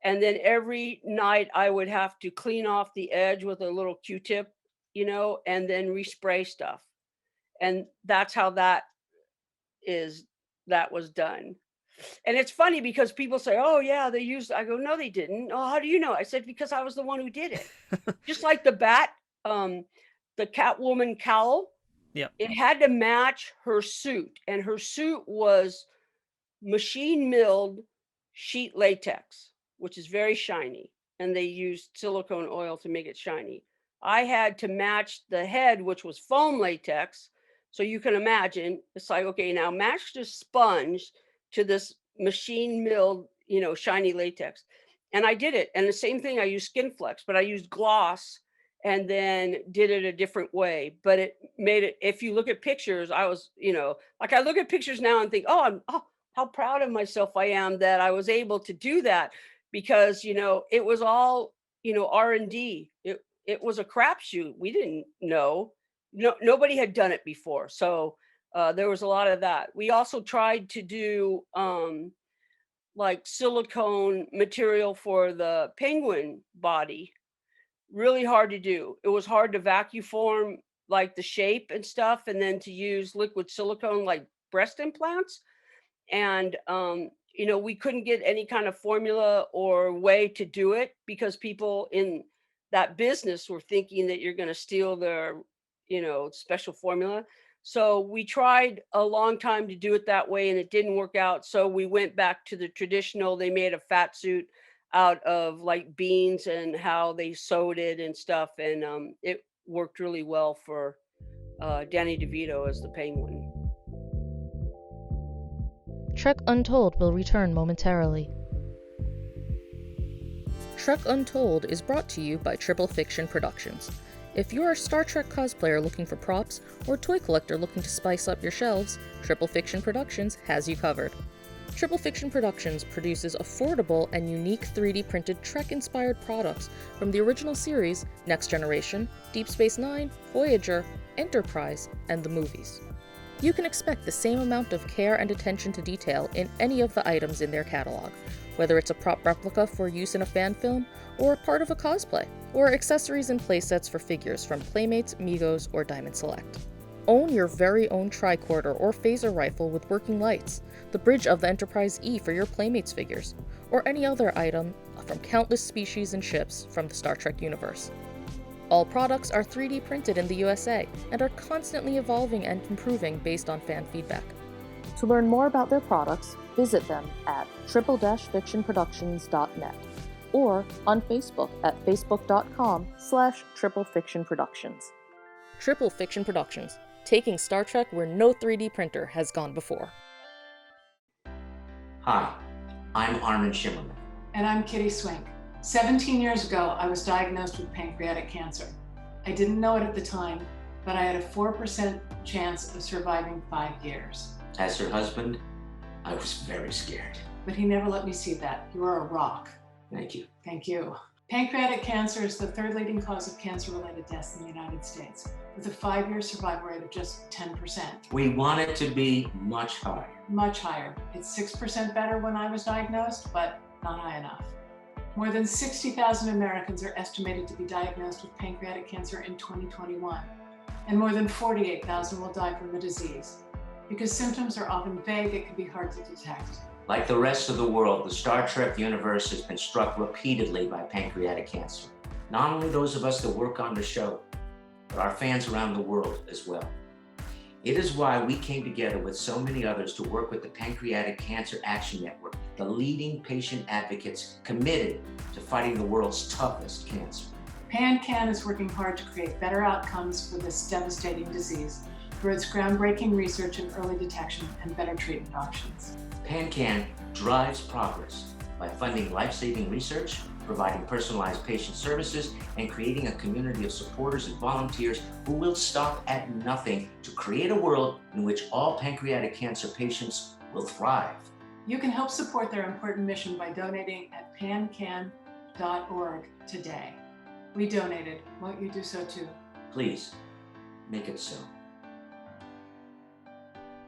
And then every night I would have to clean off the edge with a little Q-tip, and then respray stuff. And that's how that was done. And it's funny because people say, oh yeah, they used, I go, no, they didn't. Oh, how do you know? I said, because I was the one who did it. Just like the bat, the Catwoman cowl. Yep. It had to match her suit, and her suit was machine milled sheet latex, which is very shiny, and they used silicone oil to make it shiny. I had to match the head, which was foam latex. So you can imagine, it's like, okay, now match the sponge to this machine milled, shiny latex. And I did it. And the same thing, I used Skin Flex, but I used gloss and then did it a different way. But it made it, if you look at pictures, I was, like I look at pictures now and think, oh, how proud of myself I am that I was able to do that, because, it was all, R&D. It was a crapshoot. We didn't know. Nobody had done it before. So there was a lot of that. We also tried to do like silicone material for the penguin body. Really hard to do. It was hard to vacuum form like the shape and stuff, and then to use liquid silicone like breast implants. And we couldn't get any kind of formula or way to do it, because people in that business were thinking that you're going to steal their special formula. So we tried a long time to do it that way, and it didn't work out. So we went back to the traditional. They made a fat suit out of like beans and how they sewed it and stuff. And it worked really well for Danny DeVito as the Penguin. Trek Untold will return momentarily. Trek Untold is brought to you by Triple Fiction Productions. If you're a Star Trek cosplayer looking for props, or toy collector looking to spice up your shelves, Triple Fiction Productions has you covered. Triple Fiction Productions produces affordable and unique 3D printed Trek-inspired products from the original series, Next Generation, Deep Space Nine, Voyager, Enterprise, and the movies. You can expect the same amount of care and attention to detail in any of the items in their catalog, whether it's a prop replica for use in a fan film, or a part of a cosplay, or accessories and playsets for figures from Playmates, Migos, or Diamond Select. Own your very own tricorder or phaser rifle with working lights, the bridge of the Enterprise E for your Playmates figures, or any other item from countless species and ships from the Star Trek universe. All products are 3D printed in the USA and are constantly evolving and improving based on fan feedback. To learn more about their products, visit them at triple-fictionproductions.net or on Facebook at facebook.com/triplefictionproductions. Triple Fiction Productions, taking Star Trek where no 3D printer has gone before. Hi, I'm Armin Shimerman. And I'm Kitty Swink. 17 years ago, I was diagnosed with pancreatic cancer. I didn't know it at the time, but I had a 4% chance of surviving 5 years. As her husband, I was very scared. But he never let me see that. You are a rock. Thank you. Thank you. Pancreatic cancer is the third leading cause of cancer-related deaths in the United States, with a 5-year survival rate of just 10%. We want it to be much higher. Much higher. It's 6% better when I was diagnosed, but not high enough. More than 60,000 Americans are estimated to be diagnosed with pancreatic cancer in 2021, and more than 48,000 will die from the disease. Because symptoms are often vague, it can be hard to detect. Like the rest of the world, the Star Trek universe has been struck repeatedly by pancreatic cancer. Not only those of us that work on the show, but our fans around the world as well. It is why we came together with so many others to work with the Pancreatic Cancer Action Network, the leading patient advocates committed to fighting the world's toughest cancer. PanCan is working hard to create better outcomes for this devastating disease through its groundbreaking research and early detection and better treatment options. PanCan drives progress by funding life-saving research, providing personalized patient services, and creating a community of supporters and volunteers who will stop at nothing to create a world in which all pancreatic cancer patients will thrive. You can help support their important mission by donating at pancan.org today. We donated. Won't you do so too? Please, make it so.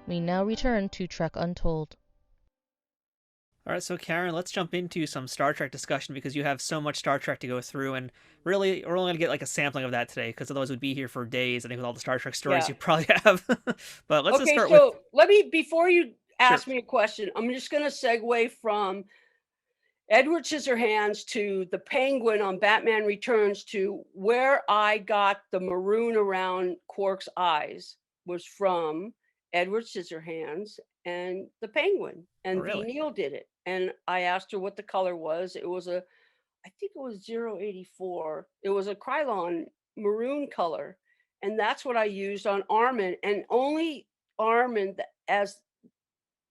We now return to Trek Untold. All right, so Karen, let's jump into some Star Trek discussion because you have so much Star Trek to go through, and really, we're only going to get like a sampling of that today because otherwise we'd be here for days, I think, with all the Star Trek stories you probably have. But let's just start with... let me, before you ask me a question, I'm just going to segue from Edward Scissorhands to the Penguin on Batman Returns to where I got the maroon around Quark's eyes was from Edward Scissorhands and the Penguin, and V. Neil did it. And I asked her what the color was. It was I think it was 084. It was a Krylon maroon color. And that's what I used on Armin, and only Armin, as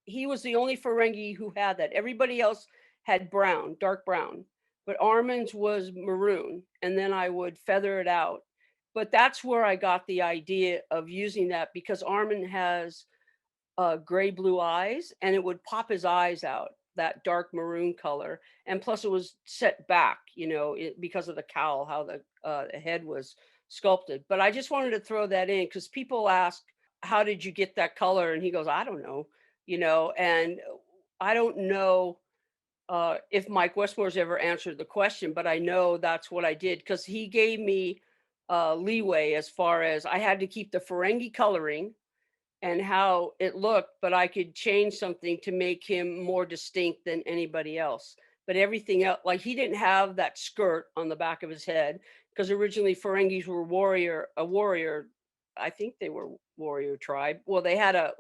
he was the only Ferengi who had that. Everybody else had brown, dark brown, but Armin's was maroon, and then I would feather it out. But that's where I got the idea of using that, because Armin has gray blue eyes, and it would pop his eyes out, that dark maroon color. And plus it was set back, because of the cowl, how the head was sculpted. But I just wanted to throw that in because people ask, how did you get that color? And he goes, I don't know, and I don't know if Mike Westmore's ever answered the question, but I know that's what I did, because he gave me leeway as far as I had to keep the Ferengi coloring and how it looked, but I could change something to make him more distinct than anybody else. But everything else, like he didn't have that skirt on the back of his head, because originally Ferengis were a warrior. I think they were warrior tribe. Well, they had a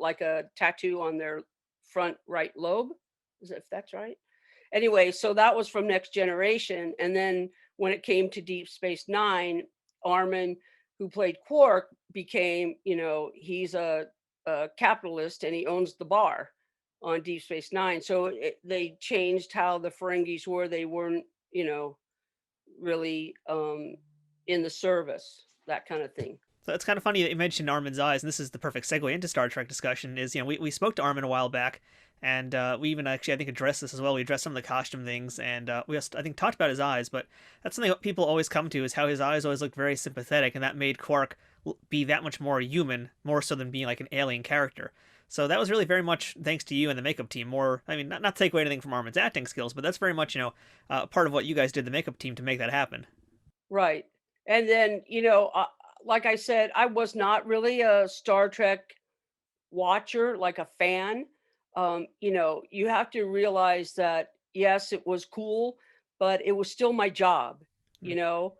tattoo on their front right lobe, if that's right. Anyway, so that was from Next Generation. And then when it came to Deep Space Nine, Armin, who played Quark, became, he's a capitalist and he owns the bar on Deep Space Nine. So they changed how the Ferengis were. They weren't, really in the service, that kind of thing. So it's kind of funny that you mentioned Armin's eyes, and this is the perfect segue into Star Trek discussion. Is we spoke to Armin a while back, and we even actually I think addressed this as well. We addressed some of the costume things, and we also, I think, talked about his eyes. But that's something that people always come to, is how his eyes always looked very sympathetic, and that made Quark be that much more human, more so than being like an alien character. So that was really very much thanks to you and the makeup team. More, I mean, not to take away anything from Armin's acting skills, but that's very much part of what you guys did, the makeup team, to make that happen. Right, and then like I said, I was not really a Star Trek watcher, like a fan. You have to realize that, yes, it was cool, but it was still my job. I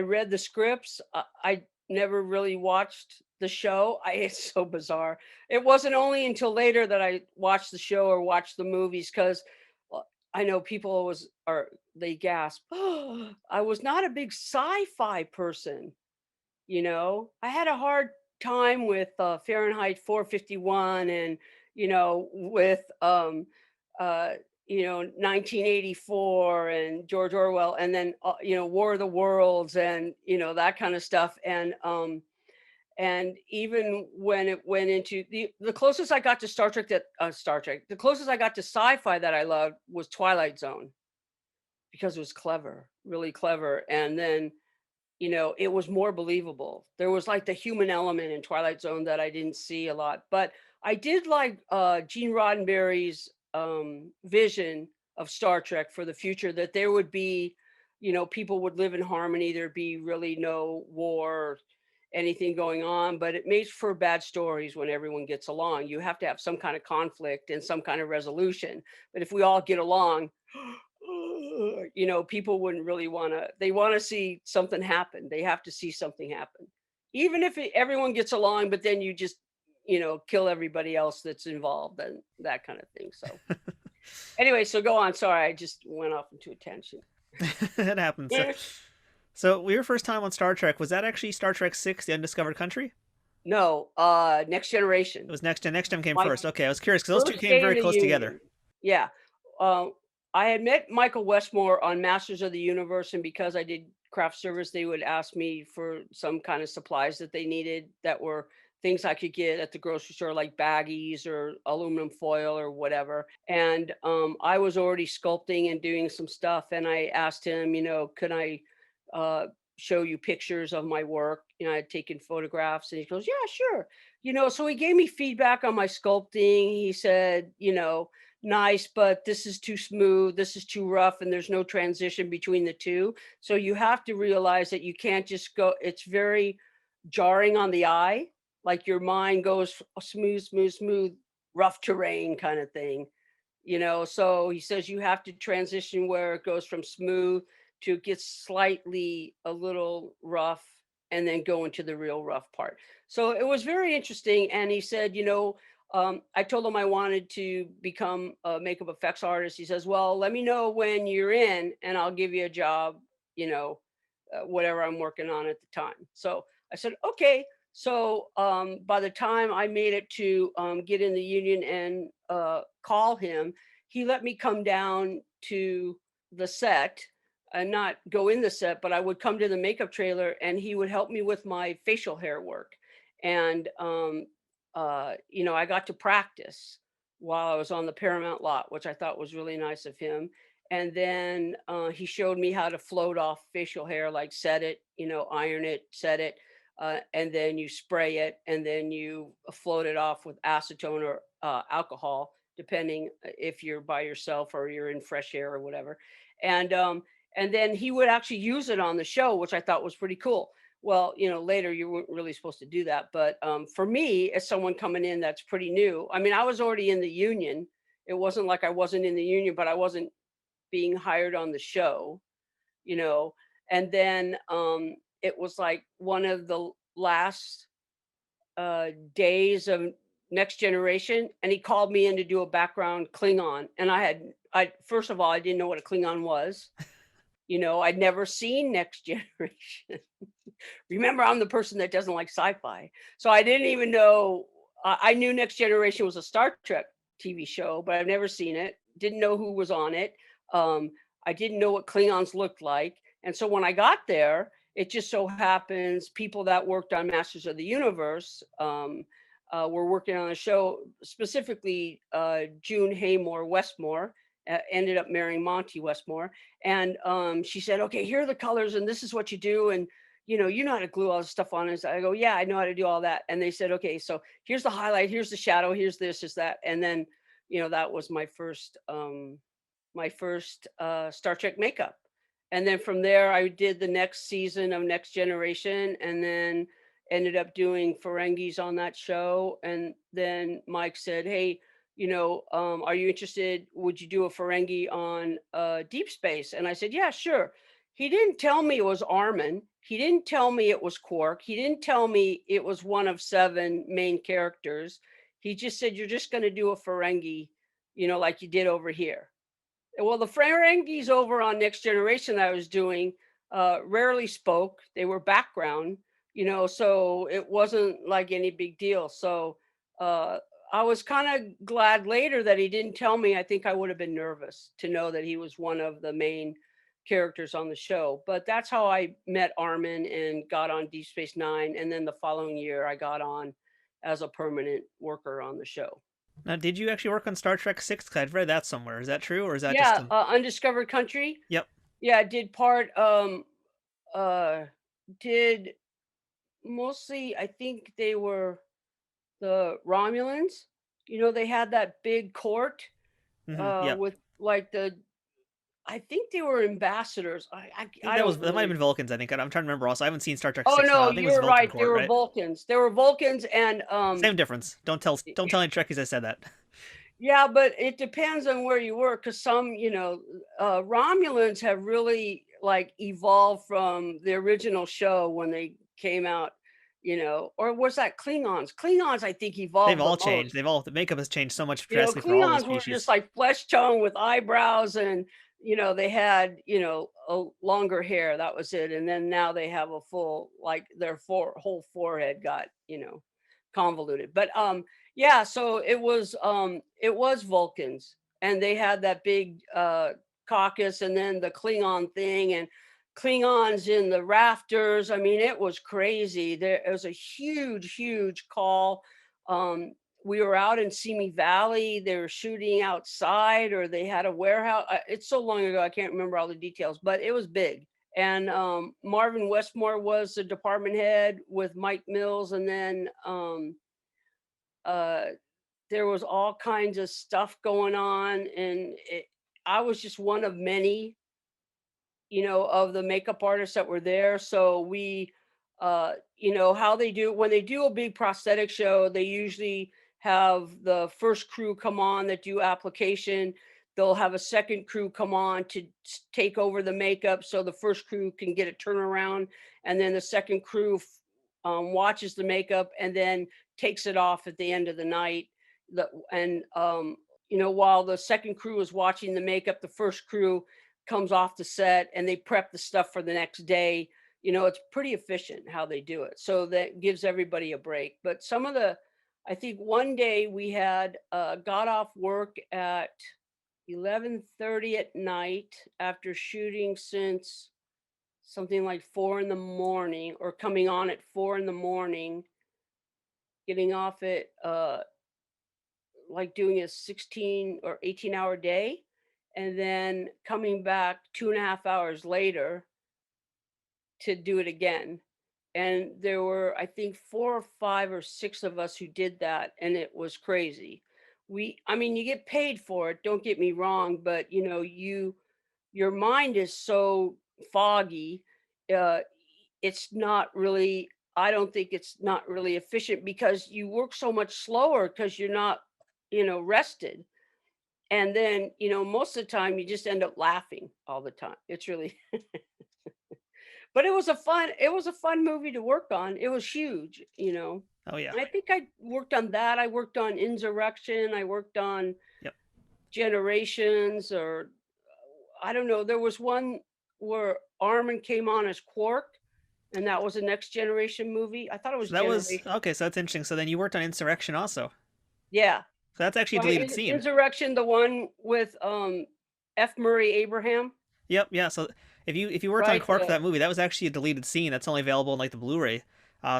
read the scripts. I never really watched the show. It's so bizarre. It wasn't only until later that I watched the show or watched the movies, because I know people they gasp. Oh, I was not a big sci-fi person. I had a hard time with Fahrenheit 451 and, with, 1984 and George Orwell, and then, War of the Worlds and, that kind of stuff. And even when it went into the closest I got to the closest I got to sci-fi that I loved was Twilight Zone, because it was clever, really clever. And then, it was more believable. There was like the human element in Twilight Zone that I didn't see a lot. But I did like Gene Roddenberry's vision of Star Trek for the future, that there would be, people would live in harmony. There'd be really no war or anything going on, but it makes for bad stories when everyone gets along. You have to have some kind of conflict and some kind of resolution. But if we all get along, people wouldn't really they want to see something happen. They have to see something happen, even if everyone gets along, but then you just, kill everybody else that's involved and that kind of thing. So anyway, so go on. Sorry, I just went off into a tangent. That happens. So your first time on Star Trek, was that actually Star Trek 6, The Undiscovered Country? No, Next Generation. It was Next Gen. Next Gen came My first. Okay, I was curious because those two first came day very in the close together. Union. Yeah. I had met Michael Westmore on Masters of the Universe, and because I did craft service, they would ask me for some kind of supplies that they needed that were things I could get at the grocery store, like baggies or aluminum foil or whatever. And I was already sculpting and doing some stuff, and I asked him, could I show you pictures of my work? I had taken photographs, and he goes, yeah, sure. So he gave me feedback on my sculpting. He said, nice, but this is too smooth, this is too rough, and there's no transition between the two. So you have to realize that you can't just go, it's very jarring on the eye. Like your mind goes smooth, smooth, smooth, rough terrain kind of thing. So he says you have to transition where it goes from smooth to it gets slightly a little rough and then go into the real rough part. So it was very interesting. And he said, I told him I wanted to become a makeup effects artist. He says, well, let me know when you're in and I'll give you a job, whatever I'm working on at the time. So I said, okay. So by the time I made it to get in the union and call him, he let me come down to the set and not go in the set, but I would come to the makeup trailer and he would help me with my facial hair work. And I got to practice while I was on the Paramount lot, which I thought was really nice of him. And then he showed me how to float off facial hair, like set it, iron it, set it, and then you spray it, and then you float it off with acetone or alcohol, depending if you're by yourself or you're in fresh air or whatever. And then he would actually use it on the show, which I thought was pretty cool. Well, later you weren't really supposed to do that. But for me, as someone coming in that's pretty new, I mean, I was already in the union. It wasn't like I wasn't in the union, but I wasn't being hired on the show, And then it was like one of the last days of Next Generation. And he called me in to do a background Klingon. And I first of all, I didn't know what a Klingon was. I'd never seen Next Generation. Remember, I'm the person that doesn't like sci-fi. So I didn't even know, I knew Next Generation was a Star Trek TV show, but I've never seen it. Didn't know who was on it. I didn't know what Klingons looked like. And so when I got there, it just so happens people that worked on Masters of the Universe were working on the show, specifically June Haymore Westmore, ended up marrying Monty Westmore. And she said, okay, here are the colors and this is what you do. And, you know how to glue all this stuff on. And I go, yeah, I know how to do all that. And they said, okay, so here's the highlight, here's the shadow, here's this, is that. And then, that was my first Star Trek makeup. And then from there, I did the next season of Next Generation and then ended up doing Ferengis on that show. And then Mike said, hey, are you interested? Would you do a Ferengi on Deep Space? And I said, yeah, sure. He didn't tell me it was Armin. He didn't tell me it was Quark. He didn't tell me it was one of 7 main characters. He just said, you're just going to do a Ferengi, like you did over here. Well, the Ferengis over on Next Generation that I was doing rarely spoke. They were background, so it wasn't like any big deal. So I was kind of glad later that he didn't tell me. I think I would have been nervous to know that he was one of the main characters on the show. But that's how I met Armin and got on Deep Space Nine. And then the following year, I got on as a permanent worker on the show. Now, did you actually work on Star Trek 6? Because I've read that somewhere. Is that true, or is that yeah, just Undiscovered Country? Yep. Yeah, I did part, did mostly, I think they were the Romulans. They had that big court Yep. with like I think they were ambassadors. I That might have been Vulcans, I think. I'm trying to remember also. I haven't seen Star Trek Oh 6 now. no, I think it was you're Vulcan right. Court, They were right? Vulcans. They were Vulcans and Same difference. Don't tell any Trekkies I said that. Yeah, but it depends on where you work, because some, Romulans have really like evolved from the original show when they came out, or was that Klingons? Klingons, I think, evolved. They've all the changed. most. The makeup has changed so much You know, drastically for all the Klingons were species. just like flesh tone with eyebrows and, you know, they had, you know, a longer hair. That was it. And then now they have a full, like their whole forehead got, you know, convoluted. But yeah, so it was Vulcans, and they had that big caucus, and then the Klingon thing, and Klingons in the rafters. I mean, it was crazy. There it was a huge call. Um, we were out in Simi Valley. They were shooting outside, or they had a warehouse. It's so long ago, I can't remember all the details, but it was big. And Marvin Westmore was the department head with Mike Mills, and then uh, there was all kinds of stuff going on, and I was just one of many, you know, of the makeup artists that were there. So we, you know, how they do when they do a big prosthetic show, they usually have the first crew come on that do application. They'll have a second crew come on to take over the makeup, so the first crew can get a turnaround, and then the second crew watches the makeup and then takes it off at the end of the night. And you know, while the second crew is watching the makeup, the first crew comes off the set and they prep the stuff for the next day. You know, it's pretty efficient how they do it. So that gives everybody a break. But some of the, I think one day we had got off work at 11:30 at night after shooting since something like 4 in the morning, or coming on at 4 in the morning, getting off at like doing a 16 or 18-hour day, and then coming back 2.5 hours later to do it again. And there were, I think, 4 or 5 or 6 of us who did that, and it was crazy. I mean, you get paid for it, don't get me wrong, but you know, your mind is so foggy. Uh, it's not really, I don't think it's not really efficient, because you work so much slower because you're not, you know, rested. And then, you know, most of the time you just end up laughing all the time. It's really, but it was a fun movie to work on. It was huge, you know. Oh yeah. I think I worked on that. I worked on Insurrection. I worked on Yep. Generations, or I don't know. There was one where Armin came on as Quark, and that was a Next Generation movie. I thought it was So that was Generation. okay. So that's interesting. So then you worked on Insurrection also. Yeah. So that's actually a Right, deleted scene. Insurrection, the one with F. Murray Abraham. Yep. Yeah. So if you worked on Right. Quark for that movie, that was actually a deleted scene that's only available in like the Blu-ray.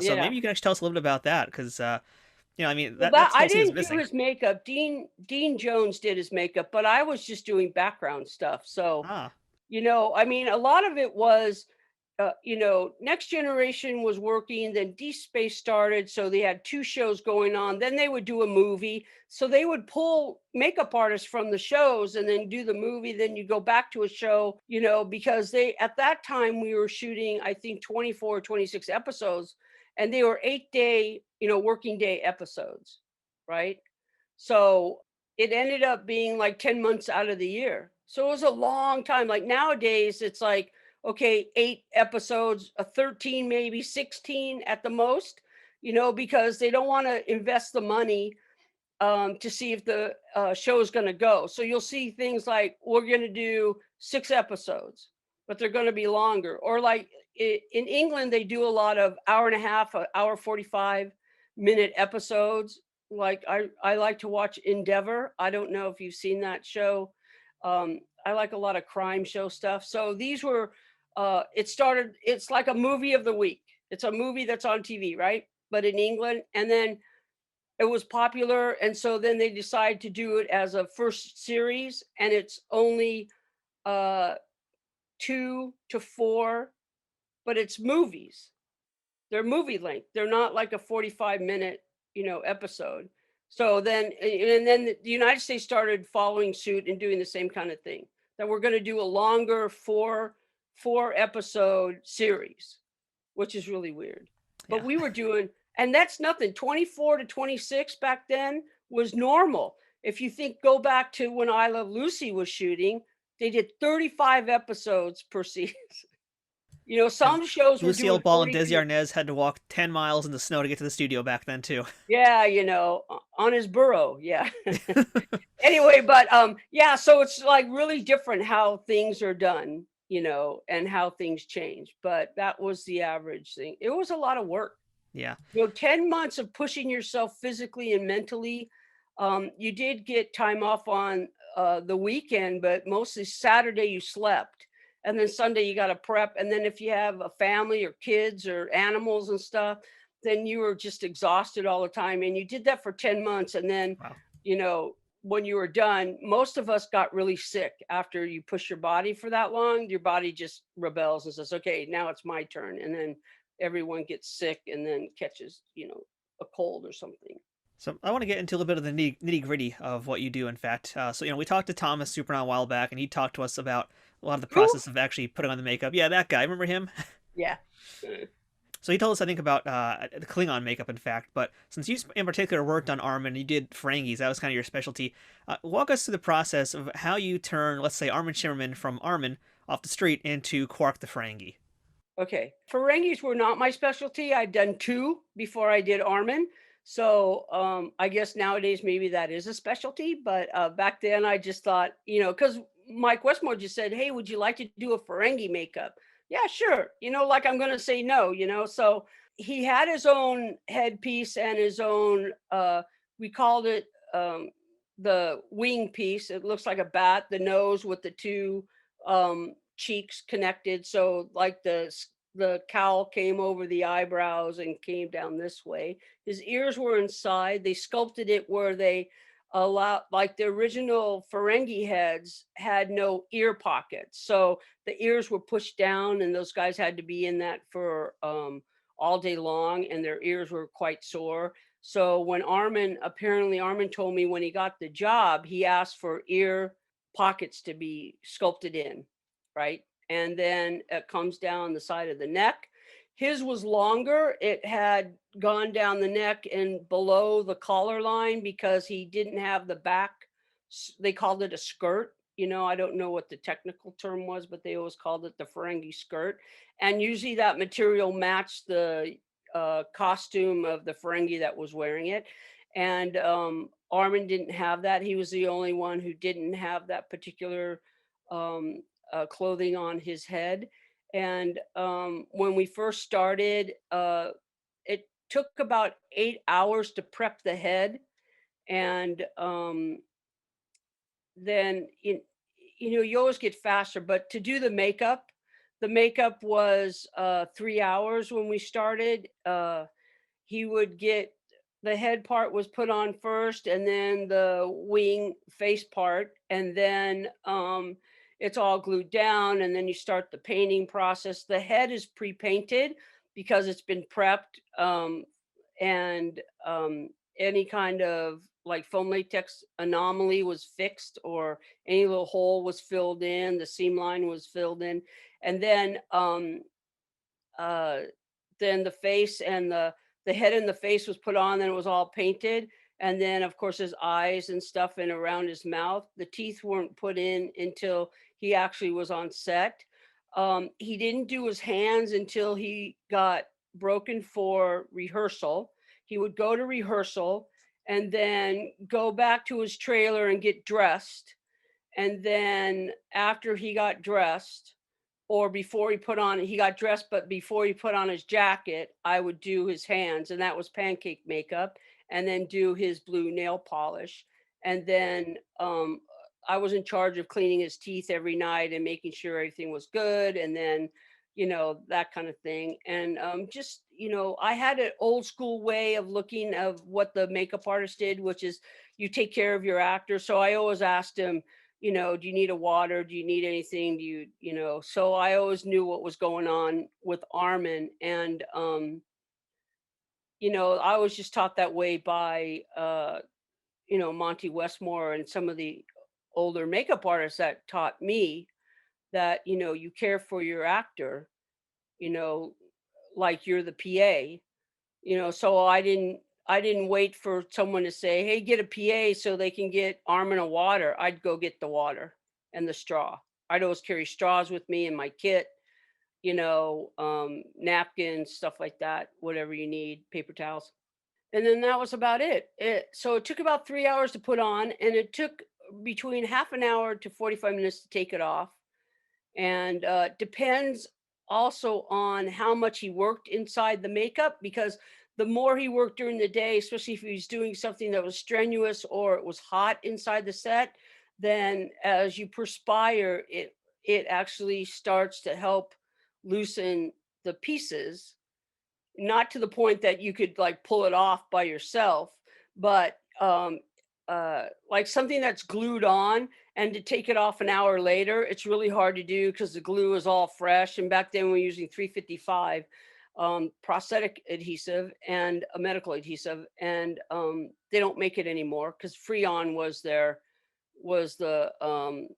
So Yeah. maybe you can actually tell us a little bit about that, because you know, I mean, Well, that I whole scene is didn't do missing. his makeup. Dean Jones did his makeup, but I was just doing background stuff. So, Ah. you know, I mean, a lot of it was, you know, Next Generation was working, then Deep Space started, so they had 2 shows going on. Then they would do a movie, so they would pull makeup artists from the shows and then do the movie. Then you go back to a show, you know, because they, at that time we were shooting, I think 24 or 26 episodes, and they were 8-day, you know, working day episodes, right? So it ended up being like 10 months out of the year. So it was a long time. Like nowadays, it's like, okay, 8 episodes, a 13, maybe 16 at the most, you know, because they don't want to invest the money to see if the show is going to go. So you'll see things like, we're going to do 6 episodes, but they're going to be longer. Or like in England, they do a lot of hour and a half, hour 45-minute episodes. Like I like to watch Endeavor. I don't know if you've seen that show. I like a lot of crime show stuff. So these were, it's like a movie of the week. It's a movie that's on TV, right? But in England, and then it was popular, and so then they decide to do it as a first series, and it's only 2 to 4, but it's movies. They're movie length. They're not like a 45-minute, you know, episode. So then, and then the United States started following suit and doing the same kind of thing, that we're going to do a longer four episode series, which is really weird. But Yeah. we were doing, and that's nothing. 24 to 26 back then was normal. If you go back to when I Love Lucy was shooting, they did 35 episodes per season. Some shows were Lucille doing Ball and 40 Desi minutes. Arnaz had to walk 10 miles in the snow to get to the studio back then too. Yeah, on his burro. Yeah. Anyway, but yeah, so it's like really different how things are done, and how things change. But that was the average thing. It was a lot of work. Yeah. 10 months of pushing yourself physically and mentally. You did get time off on the weekend, but mostly Saturday you slept. And then Sunday you got to prep. And then if you have a family or kids or animals and stuff, then you were just exhausted all the time. And you did that for 10 months. And then, Wow. when you were done, most of us got really sick after you push your body for that long. Your body just rebels and says, okay, now it's my turn. And then everyone gets sick and then catches, a cold or something. So I want to get into a little bit of the nitty gritty of what you do, in fact. So, we talked to Thomas Supernaut a while back, and he talked to us about a lot of the process of actually putting on the makeup. Yeah, that guy. Remember him? Yeah. So he told us, I think, about the Klingon makeup, in fact. But since you in particular worked on Armin, you did Ferengis, that was kind of your specialty. Walk us through the process of how you turn, let's say, Armin Shimerman from Armin off the street into Quark the Ferengi. Okay. Ferengis were not my specialty. I'd done 2 before I did Armin. So I guess nowadays maybe that is a specialty. But back then I just thought, because Mike Westmore just said, hey, would you like to do a Ferengi makeup? Yeah, sure. Like I'm going to say no, So he had his own headpiece and his own, we called it the wing piece. It looks like a bat, the nose with the 2 cheeks connected. So like the cowl came over the eyebrows and came down this way. His ears were inside. They sculpted it where they like the original Ferengi heads had no ear pockets. So the ears were pushed down and those guys had to be in that for all day long and their ears were quite sore. So when Armin told me when he got the job, he asked for ear pockets to be sculpted in, right? And then it comes down the side of the neck. His was longer. It had gone down the neck and below the collar line because he didn't have the back. They called it a skirt. I don't know what the technical term was, but they always called it the Ferengi skirt. And usually that material matched the costume of the Ferengi that was wearing it. And Armin didn't have that. He was the only one who didn't have that particular clothing on his head. And when we first started, it took about 8 hours to prep the head. And then, you always get faster, but to do the makeup was 3 hours when we started. He would get the head part was put on first and then the wing face part. And then it's all glued down and then you start the painting process. The head is pre-painted because it's been prepped, and any kind of like foam latex anomaly was fixed or any little hole was filled in, the seam line was filled in. And then the face and the head and the face was put on, then it was all painted. And then of course his eyes and stuff and around his mouth. The teeth weren't put in until he actually was on set. He didn't do his hands until he got broken for rehearsal. He would go to rehearsal and then go back to his trailer and get dressed. And then after he got dressed, or before he got dressed, but before he put on his jacket, I would do his hands, and that was pancake makeup, and then do his blue nail polish. And then I was in charge of cleaning his teeth every night and making sure everything was good. And then, that kind of thing. And just, I had an old school way of looking of what the makeup artist did, which is you take care of your actor. So I always asked him, do you need a water? Do you need anything? Do you, so I always knew what was going on with Armin. And, I was just taught that way by, Monty Westmore and some of the older makeup artists that taught me that, you care for your actor, like you're the PA, so I didn't wait for someone to say, hey, get a PA so they can get Armin a water. I'd go get the water and the straw. I'd always carry straws with me in my kit. napkins, stuff like that, whatever you need, paper towels. And then that was about it. So it took about 3 hours to put on, and it took between half an hour to 45 minutes to take it off. And depends also on how much he worked inside the makeup, because the more he worked during the day, especially if he was doing something that was strenuous or it was hot inside the set, then as you perspire, it actually starts to help loosen the pieces, not to the point that you could like pull it off by yourself, but like something that's glued on, and to take it off an hour later, it's really hard to do because the glue is all fresh. And back then we were using 355 prosthetic adhesive and a medical adhesive, and they don't make it anymore because Freon was the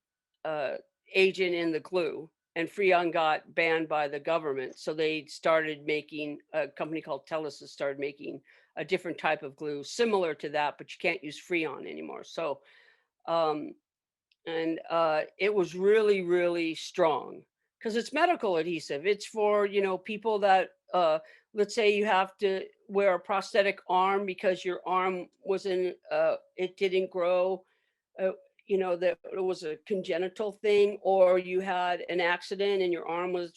agent in the glue, and Freon got banned by the government. So they started making, a company called Telesis started making a different type of glue similar to that, but you can't use Freon anymore. So, it was really, really strong because it's medical adhesive. It's for, people that, let's say you have to wear a prosthetic arm because your arm it didn't grow, that it was a congenital thing, or you had an accident and your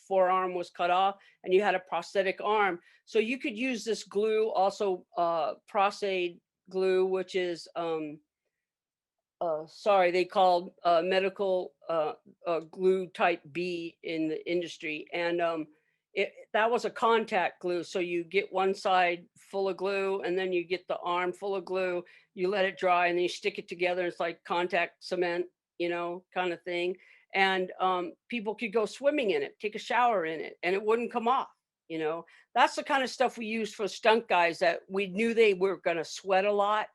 forearm was cut off and you had a prosthetic arm. So you could use this glue, also prosade glue, which is, they called medical glue type B in the industry. And that was a contact glue. So you get one side full of glue, and then you get the arm full of glue, you let it dry, and then you stick it together. It's like contact cement, kind of thing. And people could go swimming in it, take a shower in it, and it wouldn't come off. That's the kind of stuff we used for stunt guys that we knew they were going to sweat a lot,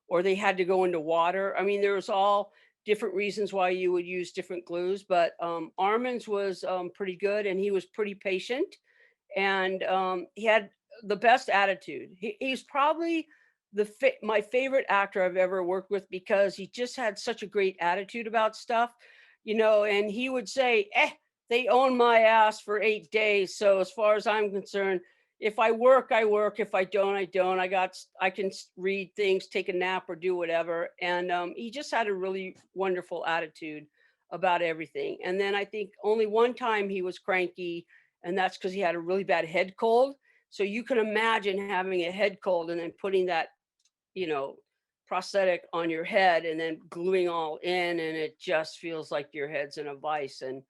or they had to go into water. I mean, there was all different reasons why you would use different glues, but Armin's was pretty good, and he was pretty patient, and he had the best attitude. He's probably my favorite actor I've ever worked with, because he just had such a great attitude about stuff, and he would say, they own my ass for 8 days. So as far as I'm concerned, if I work, I work. If I don't, I don't. I can read things, take a nap, or do whatever. And he just had a really wonderful attitude about everything. And then I think only one time he was cranky, and that's because he had a really bad head cold. So you can imagine having a head cold and then putting that, prosthetic on your head and then gluing all in, and it just feels like your head's in a vice. And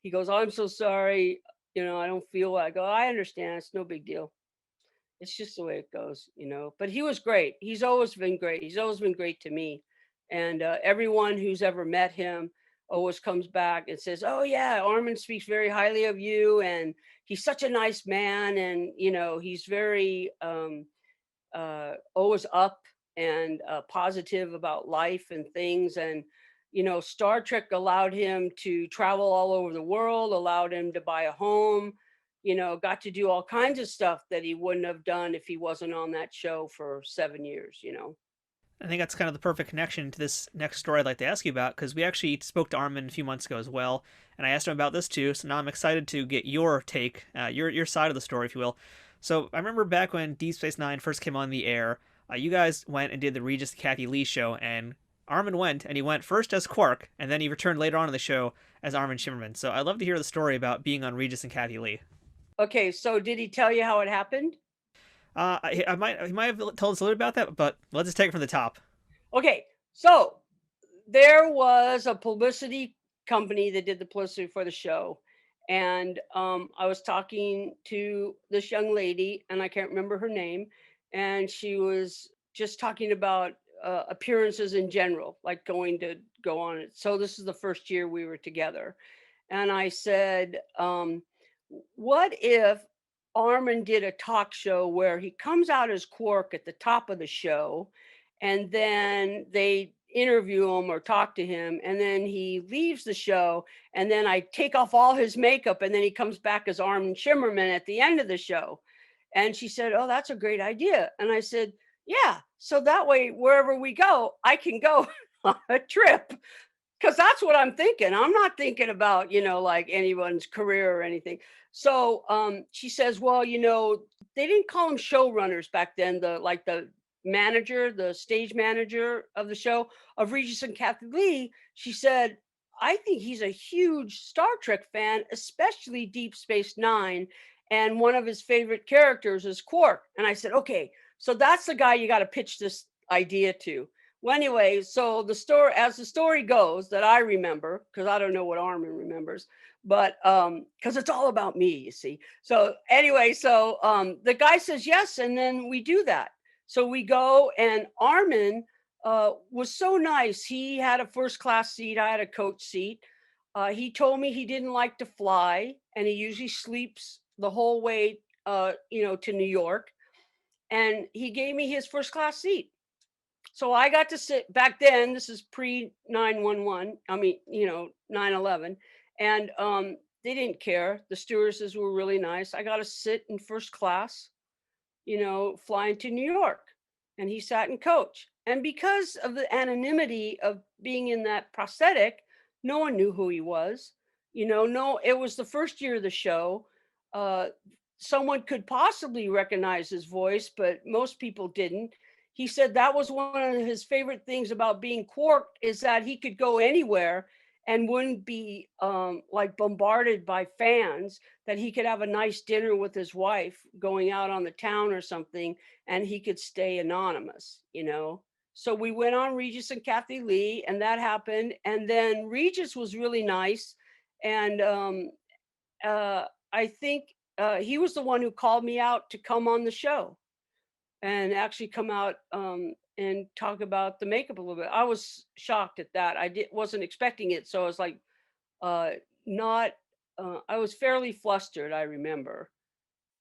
he goes, "I'm so sorry. I don't feel well." I go, "I understand. It's no big deal. It's just the way it goes, But he was great. He's always been great. He's always been great to me. And everyone who's ever met him always comes back and says, "Oh yeah, Armin speaks very highly of you, and he's such a nice man, and he's very always up and positive about life and things." And Star Trek allowed him to travel all over the world, allowed him to buy a home, got to do all kinds of stuff that he wouldn't have done if he wasn't on that show for 7 years. I think that's kind of the perfect connection to this next story I'd like to ask you about, because we actually spoke to Armin a few months ago as well, and I asked him about this too. So now I'm excited to get your take, your side of the story, if you will. So I remember back when Deep Space Nine first came on the air, you guys went and did the Regis Kathie Lee show, and Armin went, and he went first as Quark, and then he returned later on in the show as Armin Shimerman. So I'd love to hear the story about being on Regis and Kathie Lee. Okay, so did he tell you how it happened? He might have told us a little about that, but let's just take it from the top. Okay, so there was a publicity company that did the publicity for the show, and I was talking to this young lady, and I can't remember her name, and she was just talking about appearances in general, like going to go on it. So this is the first year we were together, and I said, what if Armin did a talk show where he comes out as Quark at the top of the show, and then they interview him or talk to him, and then he leaves the show, and then I take off all his makeup, and then he comes back as Armin Shimerman at the end of the show. And she said, "Oh, that's a great idea." And I said, "Yeah, so that way wherever we go, I can go on a trip." because that's what I'm thinking. I'm not thinking about, like anyone's career or anything. So she says, well, they didn't call them showrunners back then. The manager, the stage manager of the show of Regis and Kathie Lee, she said, I think he's a huge Star Trek fan, especially Deep Space Nine. And one of his favorite characters is Quark. And I said, okay, so that's the guy you got to pitch this idea to. Well, anyway, so as the story goes that I remember, because I don't know what Armin remembers, but because it's all about me, you see. So anyway, the guy says yes, and then we do that. So we go, and Armin was so nice. He had a first class seat. I had a coach seat. He told me he didn't like to fly, and he usually sleeps the whole way, to New York. And he gave me his first class seat. So I got to sit back then. This is pre 911. I mean, 9/11, and they didn't care. The stewardesses were really nice. I got to sit in first class, flying to New York, and he sat in coach. And because of the anonymity of being in that prosthetic, no one knew who he was. No, it was the first year of the show. Uh, Someone could possibly recognize his voice, but most people didn't. He said that was one of his favorite things about being Quark, is that he could go anywhere and wouldn't be like bombarded by fans, that he could have a nice dinner with his wife going out on the town or something, and he could stay anonymous. So we went on Regis and Kathie Lee, and that happened. And then Regis was really nice. And I think he was the one who called me out to come on the show and actually come out and talk about the makeup a little bit. I was shocked at that. Wasn't expecting it, so I was like, not. I was fairly flustered, I remember,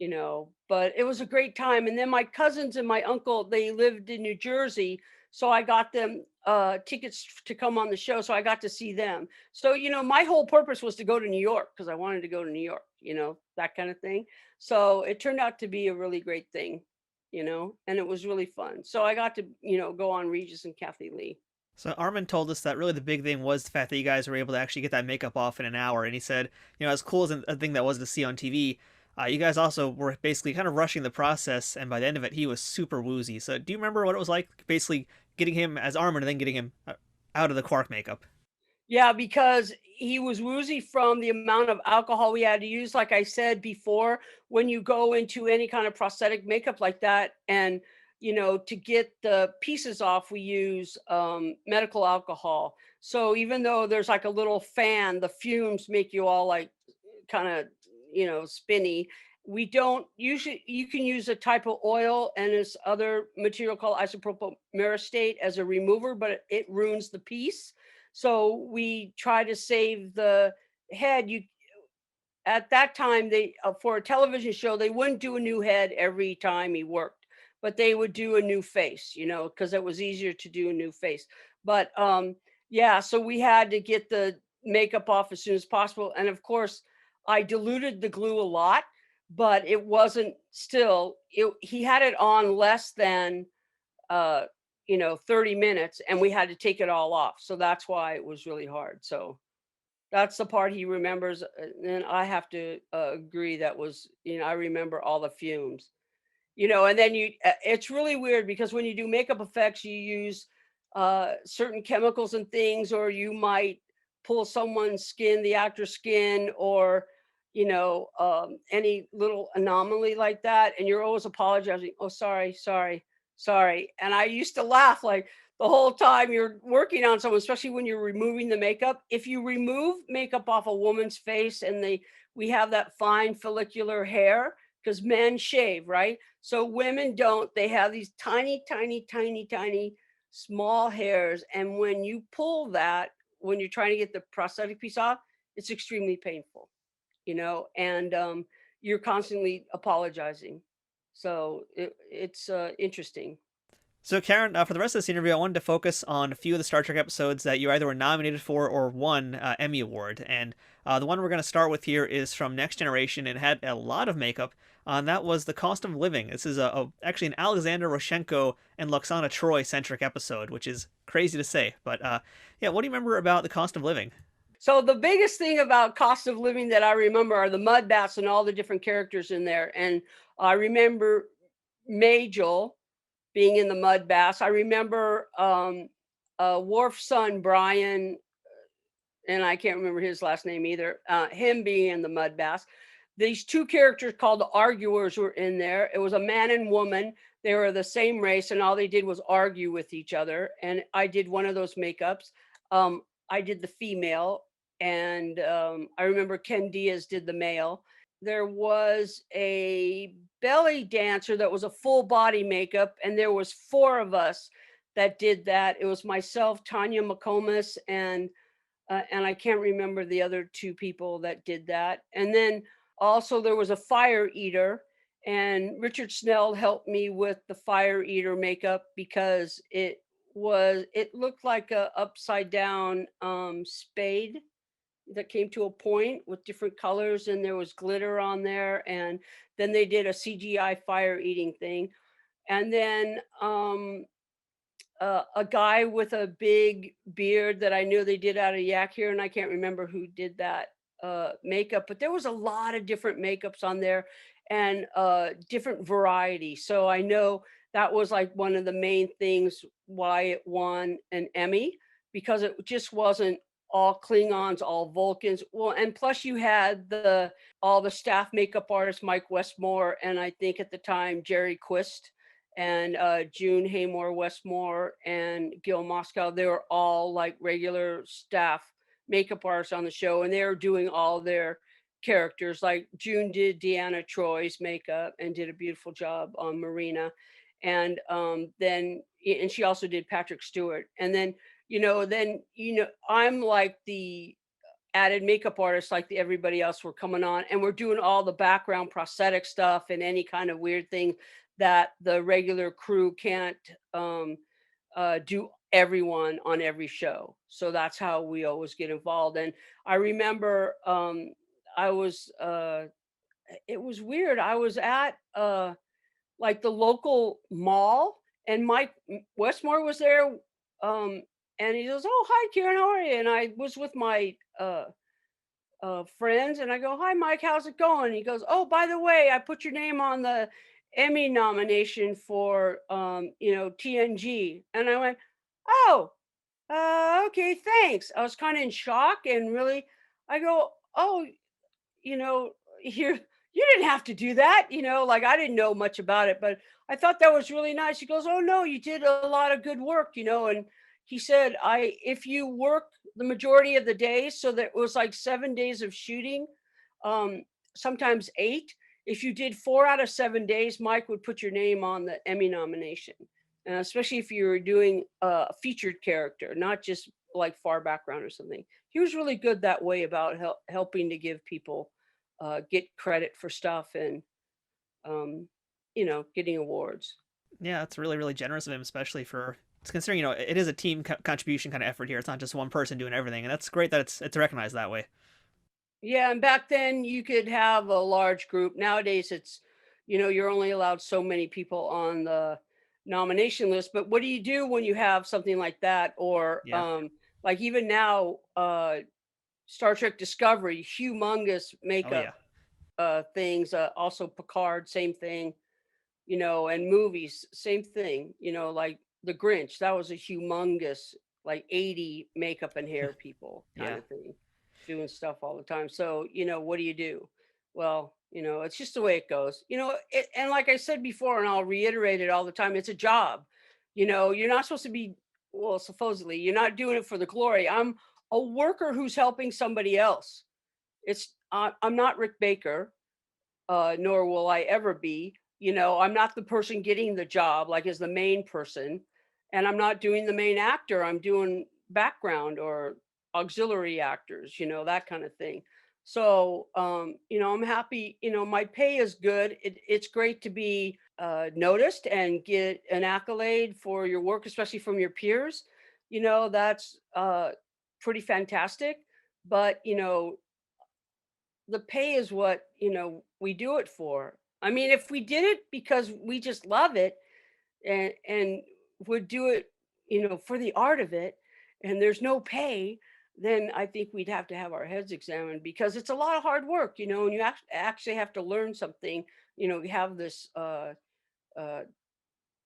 but it was a great time. And then my cousins and my uncle, they lived in New Jersey, so I got them tickets to come on the show, so I got to see them. So my whole purpose was to go to New York, because I wanted to go to New York, that kind of thing. So it turned out to be a really great thing, and it was really fun. So I got to go on Regis and Kathie Lee. So Armin told us that really the big thing was the fact that you guys were able to actually get that makeup off in an hour. And he said, as cool as a thing that was to see on TV, you guys also were basically kind of rushing the process. And by the end of it, he was super woozy. So do you remember what it was like, basically getting him as Armin and then getting him out of the Quark makeup? Yeah, because he was woozy from the amount of alcohol we had to use. Like I said before, when you go into any kind of prosthetic makeup like that, and to get the pieces off, we use medical alcohol. So even though there's like a little fan, the fumes make you all like kind of spinny. We don't usually. You can use a type of oil and this other material called isopropyl myristate as a remover, but it ruins the piece. So we try to save the head. At that time, they for a television show, they wouldn't do a new head every time he worked, but they would do a new face, because it was easier to do a new face. But yeah, so we had to get the makeup off as soon as possible. And of course, I diluted the glue a lot, but it wasn't still. He had it on less than 30 minutes, and we had to take it all off. So that's why it was really hard. So that's the part he remembers. And I have to agree, that was, I remember all the fumes, and then it's really weird, because when you do makeup effects, you use certain chemicals and things, or you might pull someone's skin, the actor's skin, or, any little anomaly like that. And you're always apologizing. Oh, sorry. And I used to laugh, like, the whole time you're working on someone, especially when you're removing the makeup. If you remove makeup off a woman's face, and we have that fine follicular hair, because men shave, right? So women don't. They have these tiny, tiny, tiny, tiny, small hairs. And when you pull that, when you're trying to get the prosthetic piece off, it's extremely painful, and you're constantly apologizing. So it's interesting. So, Karen, for the rest of this interview, I wanted to focus on a few of the Star Trek episodes that you either were nominated for or won Emmy Award. And the one we're going to start with here is from Next Generation and had a lot of makeup. And that was The Cost of Living. This is actually an Alexander Roshenko and Loxana Troy centric episode, which is crazy to say. But yeah, what do you remember about The Cost of Living? So the biggest thing about Cost of Living that I remember are the mud baths and all the different characters in there. And I remember Majel being in the mud baths. I remember Worf's son, Brian, and I can't remember his last name either, him being in the mud baths. These two characters called the Arguers were in there. It was a man and woman. They were the same race, and all they did was argue with each other. And I did one of those makeups. I did the female, and I remember Ken Diaz did the male. There was a belly dancer that was a full body makeup, and there was 4 of us that did that. It was myself, Tanya McComas, and I can't remember the other 2 people that did that. And then also there was a fire eater, and Richard Snell helped me with the fire eater makeup because it looked like a upside down spade that came to a point with different colors, and there was glitter on there. And then they did a CGI fire eating thing. And then a guy with a big beard that I knew they did out of yak here, and I can't remember who did that makeup, but there was a lot of different makeups on there and different variety. So I know that was like one of the main things why it won an Emmy, because it just wasn't all Klingons, all Vulcans. Well, and plus you had all the staff makeup artists, Mike Westmore, and I think at the time Jerry Quist and June Haymore Westmore and Gil Moscow. They were all like regular staff makeup artists on the show, and they were doing all their characters. Like June did Deanna Troy's makeup and did a beautiful job on Marina. And then she also did Patrick Stewart. And then, I'm like the added makeup artists like everybody else were coming on, and we're doing all the background prosthetic stuff and any kind of weird thing that the regular crew can't do everyone on every show. So that's how we always get involved. And I remember it was weird. I was at like the local mall, and Mike Westmore was there. And he goes, "Oh, hi, Karen, how are you?" And I was with my friends, and I go, "Hi, Mike, how's it going?" He goes, "Oh, by the way, I put your name on the Emmy nomination for TNG." And I went, "Oh, okay, thanks." I was kind of in shock, and really, I go, "Oh, you didn't have to do that, like I didn't know much about it, but I thought that was really nice." He goes, "Oh no, you did a lot of good work, and he said, if you work the majority of the days, so that it was like 7 days of shooting, sometimes 8. If you did 4 out of 7 days, Mike would put your name on the Emmy nomination, and especially if you were doing a featured character, not just like far background or something." He was really good that way about helping to give people get credit for stuff and getting awards. Yeah, that's really, really generous of him, especially for considering, it is a team contribution kind of effort here. It's not just one person doing everything. And that's great that it's recognized that way. Yeah, and back then you could have a large group. Nowadays it's, you're only allowed so many people on the nomination list. But what do you do when you have something like that? Or Yeah. like even now, Star Trek Discovery, humongous Oh, makeup yeah. things. Also Picard, same thing. And movies, same thing. Like The Grinch, that was a humongous, like 80 makeup and hair people kind Yeah. of thing, doing stuff all the time. So, what do you do? Well, it's just the way it goes. And like I said before, and I'll reiterate it all the time, it's a job. You're not supposed to be, well, supposedly, you're not doing it for the glory. I'm a worker who's helping somebody else. I'm not Rick Baker, nor will I ever be. I'm not the person getting the job, like as the main person, and I'm not doing the main actor. I'm doing background or auxiliary actors, that kind of thing. So, I'm happy, my pay is good. It's great to be noticed and get an accolade for your work, especially from your peers. That's pretty fantastic. But, the pay is what, we do it for. I mean, if we did it because we just love it and would do it, for the art of it, and there's no pay, then I think we'd have to have our heads examined because it's a lot of hard work, and you actually have to learn something. You have this uh,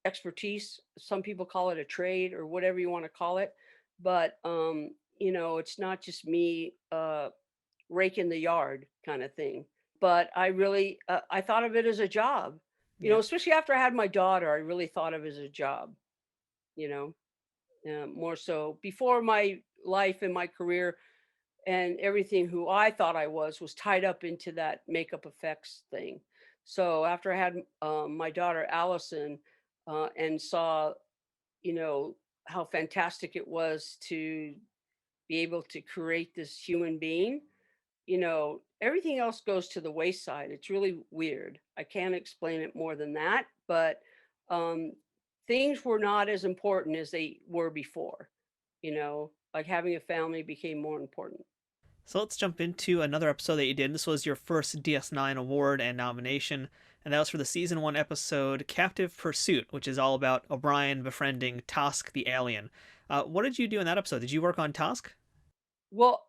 expertise. Some people call it a trade or whatever you want to call it, but it's not just me raking the yard kind of thing. But I thought of it as a job, Yeah. especially after I had my daughter. I really thought of it as a job, you know, more so before my life and my career and everything who I thought I was tied up into that makeup effects thing. So after I had my daughter Allison and saw, you know, how fantastic it was to be able to create this human being, everything else goes to the wayside. It's really weird. I can't explain it more than that, but um, things were not as important as they were before. Like having a family became more important. So let's jump into another episode that you did. This was your first DS9 award and nomination, and that was for the season 1 episode Captive Pursuit, which is all about O'Brien befriending Tosk the alien. What did you do in that episode? Did you work on Tosk? Well,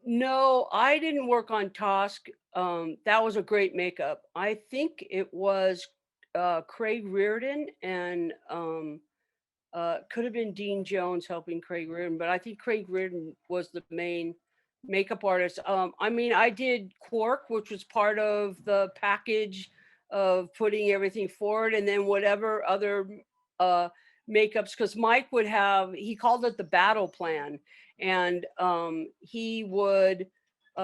no, I didn't work on Tosk. That was a great makeup. I think it was Craig Reardon and could have been Dean Jones helping Craig Reardon, but I think Craig Reardon was the main makeup artist. I mean, I did Quark, which was part of the package of putting everything forward, and then whatever other uh, makeups, because Mike would he called it the battle plan, and he would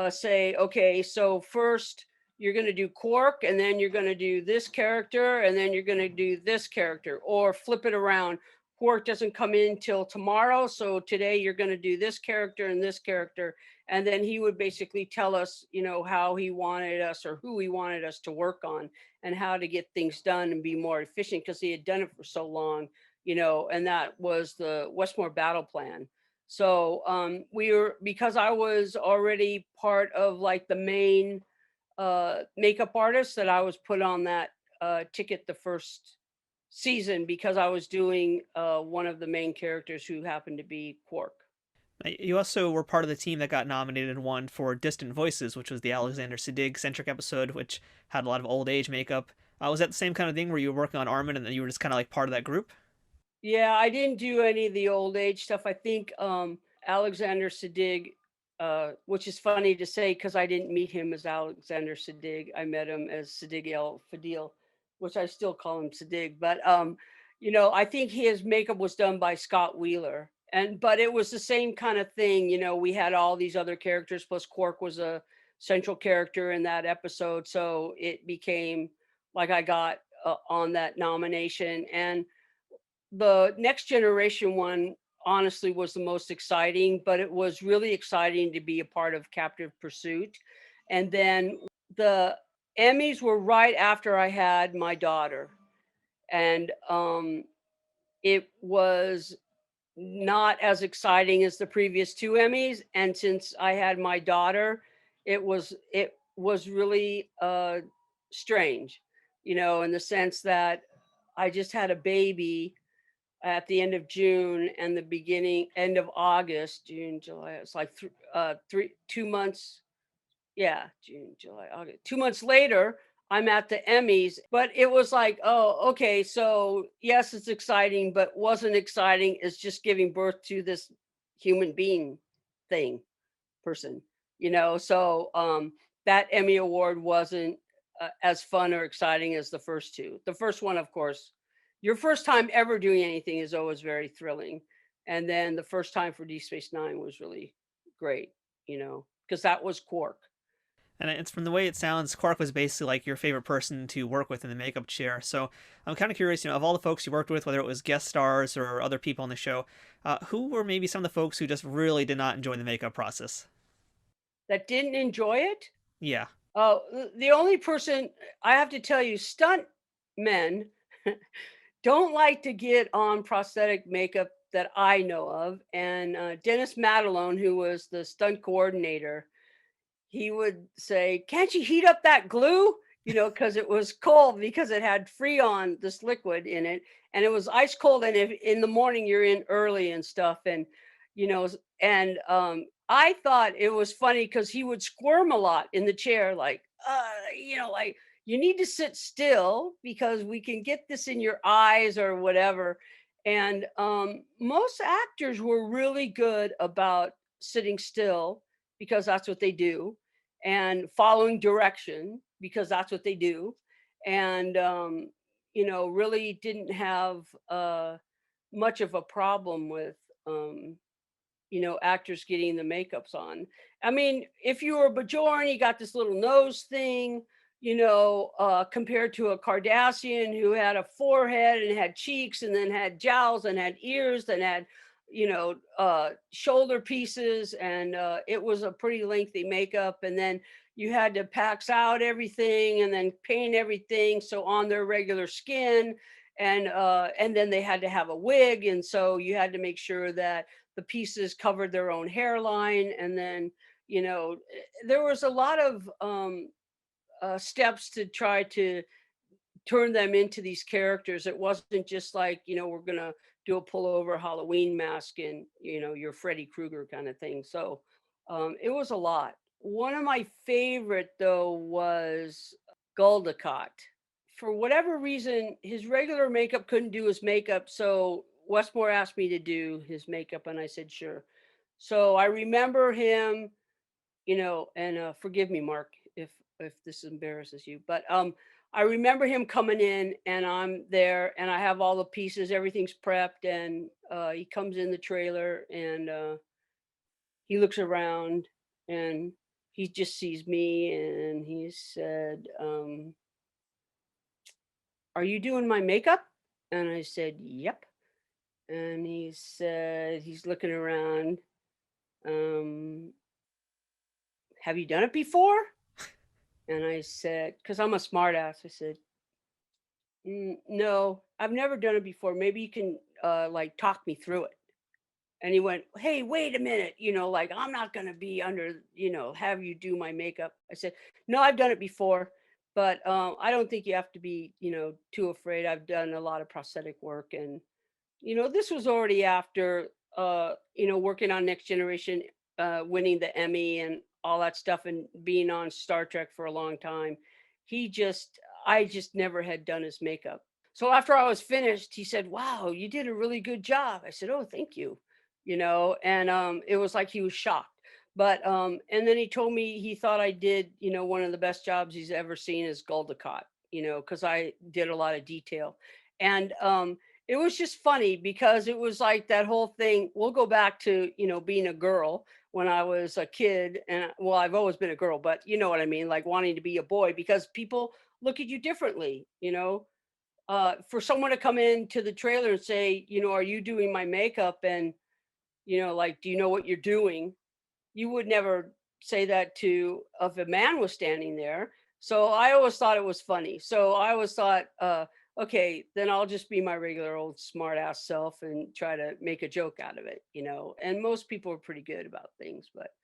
say, okay, so first you're going to do Quark, and then you're going to do this character, and then you're going to do this character, or flip it around. Quark doesn't come in till tomorrow, so today you're going to do this character and this character. And then he would basically tell us, how he wanted us or who he wanted us to work on and how to get things done and be more efficient because he had done it for so long, and that was the Westmore battle plan. So because I was already part of like the main makeup artist, that I was put on that ticket the first season because I was doing one of the main characters who happened to be Quark. You also were part of the team that got nominated and won for Distant Voices, which was the Alexander Siddig centric episode, which had a lot of old age makeup. Was that the same kind of thing where you were working on Armin and then you were just kind of like part of that group? Yeah, I didn't do any of the old age stuff. I think Alexander Siddig, which is funny to say because I didn't meet him as Alexander Siddig. I met him as Siddig El Fadil, which I still call him Siddig. But I think his makeup was done by Scott Wheeler. But it was the same kind of thing. We had all these other characters, plus Quark was a central character in that episode. So it became like I got on that nomination. And the Next Generation one honestly was the most exciting, but it was really exciting to be a part of Captive Pursuit. And then the Emmys were right after I had my daughter. And it was not as exciting as the previous two Emmys. And since I had my daughter, it was really strange, in the sense that I just had a baby at the end of June and the end of August, June, July. It's like 2 months. Yeah, June, July, August. 2 months later, I'm at the Emmys, but it was like, oh, okay. So yes, it's exciting, but wasn't exciting as just giving birth to this human being thing person, So that Emmy award wasn't as fun or exciting as the first two. The first one, of course, your first time ever doing anything is always very thrilling. And then the first time for Deep Space Nine was really great, because that was Quark. And it's from the way it sounds, Quark was basically like your favorite person to work with in the makeup chair. So I'm kind of curious, of all the folks you worked with, whether it was guest stars or other people on the show, who were maybe some of the folks who just really did not enjoy the makeup process? that didn't enjoy it. Yeah. The only person, I have to tell you, stunt men don't like to get on prosthetic makeup that I know of. And Dennis Matalone, who was the stunt coordinator, he would say, "Can't you heat up that glue?" Because it was cold, because it had Freon, this liquid in it, and it was ice cold. And if in the morning you're in early and stuff, and you know, and I thought it was funny because he would squirm a lot in the chair, like, like, you need to sit still because we can get this in your eyes or whatever. And most actors were really good about sitting still because that's what they do, and following direction because that's what they do, and really didn't have much of a problem with actors getting the makeups on. I mean, if you were Bajoran, you got this little nose thing, compared to a Cardassian who had a forehead and had cheeks and then had jowls and had ears and had, shoulder pieces. And it was a pretty lengthy makeup. And then you had to pax out everything and then paint everything so on their regular skin. And then they had to have a wig. And so you had to make sure that the pieces covered their own hairline. And then, there was a lot of steps to try to turn them into these characters. It wasn't just like, we're going to do a pullover Halloween mask and, you're Freddy Krueger kind of thing. So it was a lot. One of my favorite, though, was Guldicott. For whatever reason, his regular makeup couldn't do his makeup. So Westmore asked me to do his makeup, and I said, sure. So I remember him, and forgive me, Mark, if this embarrasses you, but I remember him coming in, and I'm there, and I have all the pieces, everything's prepped, and he comes in the trailer, and he looks around, and he just sees me, and he said, "Are you doing my makeup?" And I said, "Yep." And he said, he's looking around, um, "Have you done it before?" And I said, because I'm a smart ass, I said, No, I've never done it before. Maybe you can like talk me through it." And he went, "Hey, wait a minute, like, I'm not going to be under, have you do my makeup." I said, "No, I've done it before, but I don't think you have to be, too afraid. I've done a lot of prosthetic work." And this was already after, working on Next Generation, winning the Emmy and all that stuff, and being on Star Trek for a long time. I just never had done his makeup. So after I was finished, he said, "Wow, you did a really good job." I said, "Oh, thank you." And it was like he was shocked. But and then he told me he thought I did, one of the best jobs he's ever seen is Guldicott, because I did a lot of detail. And it was just funny because it was like that whole thing. We'll go back to, being a girl when I was a kid. And well, I've always been a girl, but you know what I mean? Like wanting to be a boy because people look at you differently, for someone to come into the trailer and say, "Are you doing my makeup?" And, like, "Do you know what you're doing?" You would never say that to if a man was standing there. So I always thought it was funny. So I always thought, okay, then I'll just be my regular old smart ass self and try to make a joke out of it, And most people are pretty good about things, but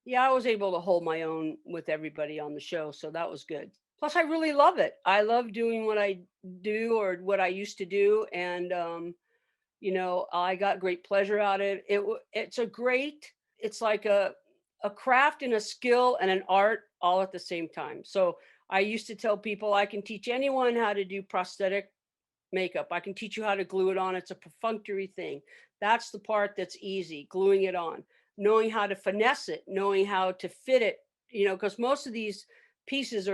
yeah, I was able to hold my own with everybody on the show. So that was good. Plus, I really love it. I love doing what I do or what I used to do. And, I got great pleasure out of it. It's like a craft and a skill and an art all at the same time. So I used to tell people I can teach anyone how to do prosthetic makeup. I can teach you how to glue it on. It's a perfunctory thing. That's the part that's easy, gluing it on, knowing how to finesse it, knowing how to fit it, because most of these pieces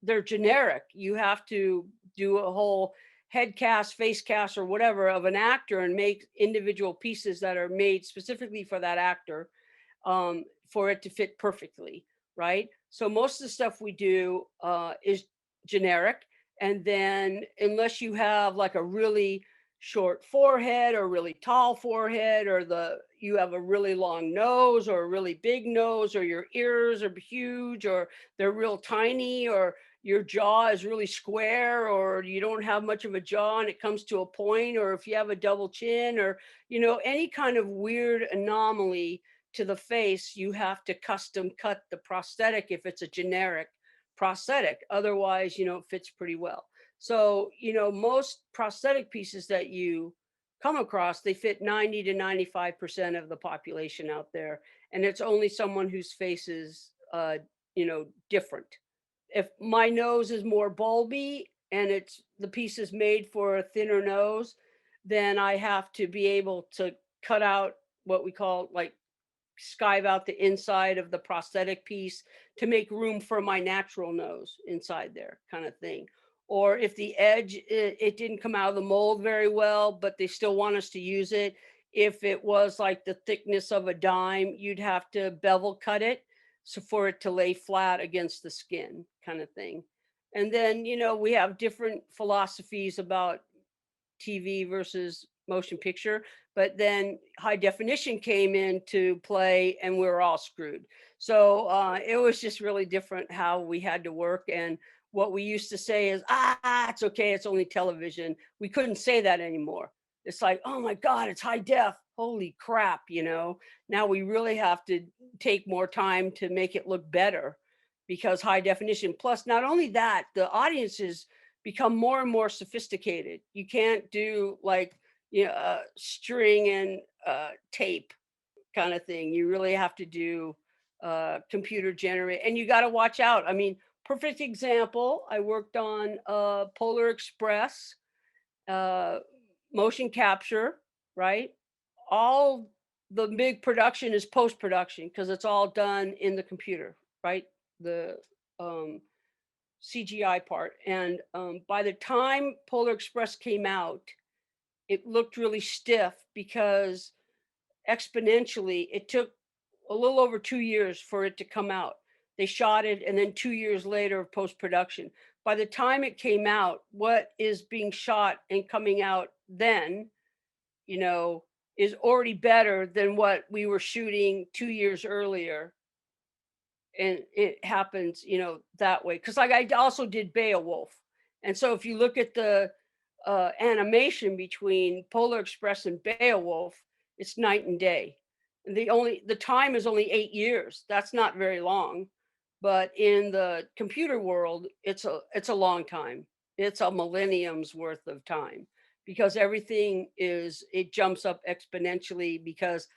they're generic. You have to do a whole head cast, face cast, or whatever of an actor and make individual pieces that are made specifically for that actor, for it to fit perfectly, right? So most of the stuff we do is generic. And then unless you have like a really short forehead or really tall forehead, or you have a really long nose or a really big nose, or your ears are huge or they're real tiny, or your jaw is really square, or you don't have much of a jaw and it comes to a point, or if you have a double chin, or any kind of weird anomaly to the face, you have to custom cut the prosthetic if it's a generic prosthetic. Otherwise, it fits pretty well. So, most prosthetic pieces that you come across, they fit 90 to 95% of the population out there. And it's only someone whose face is, different. If my nose is more bulby and the piece is made for a thinner nose, then I have to be able to cut out what we call like skive out the inside of the prosthetic piece to make room for my natural nose inside there, kind of thing. Or if the edge, it didn't come out of the mold very well, but they still want us to use it. If it was like the thickness of a dime, you'd have to bevel cut it so for it to lay flat against the skin, kind of thing. And then, we have different philosophies about TV versus motion picture, but then high definition came into play and we were all screwed. So it was just really different how we had to work. And what we used to say is, it's okay, it's only television. We couldn't say that anymore. It's like, oh my God, it's high def. Holy crap, now we really have to take more time to make it look better, because high definition. Plus, not only that, the audiences become more and more sophisticated. You can't do like string and tape kind of thing. You really have to do computer generate, and you got to watch out. I mean, perfect example, I worked on Polar Express, motion capture, right? All the big production is post-production because it's all done in the computer, right? The CGI part. And by the time Polar Express came out, it looked really stiff because exponentially it took a little over 2 years for it to come out. They shot it, and then 2 years later of post-production. By the time it came out, what is being shot and coming out then, is already better than what we were shooting 2 years earlier. And it happens, that way. Because like I also did Beowulf. And so if you look at the animation between Polar Express and Beowulf, it's night and day. And the time is only 8 years. That's not very long. But in the computer world, it's a long time. It's a millennium's worth of time, because everything it jumps up exponentially because,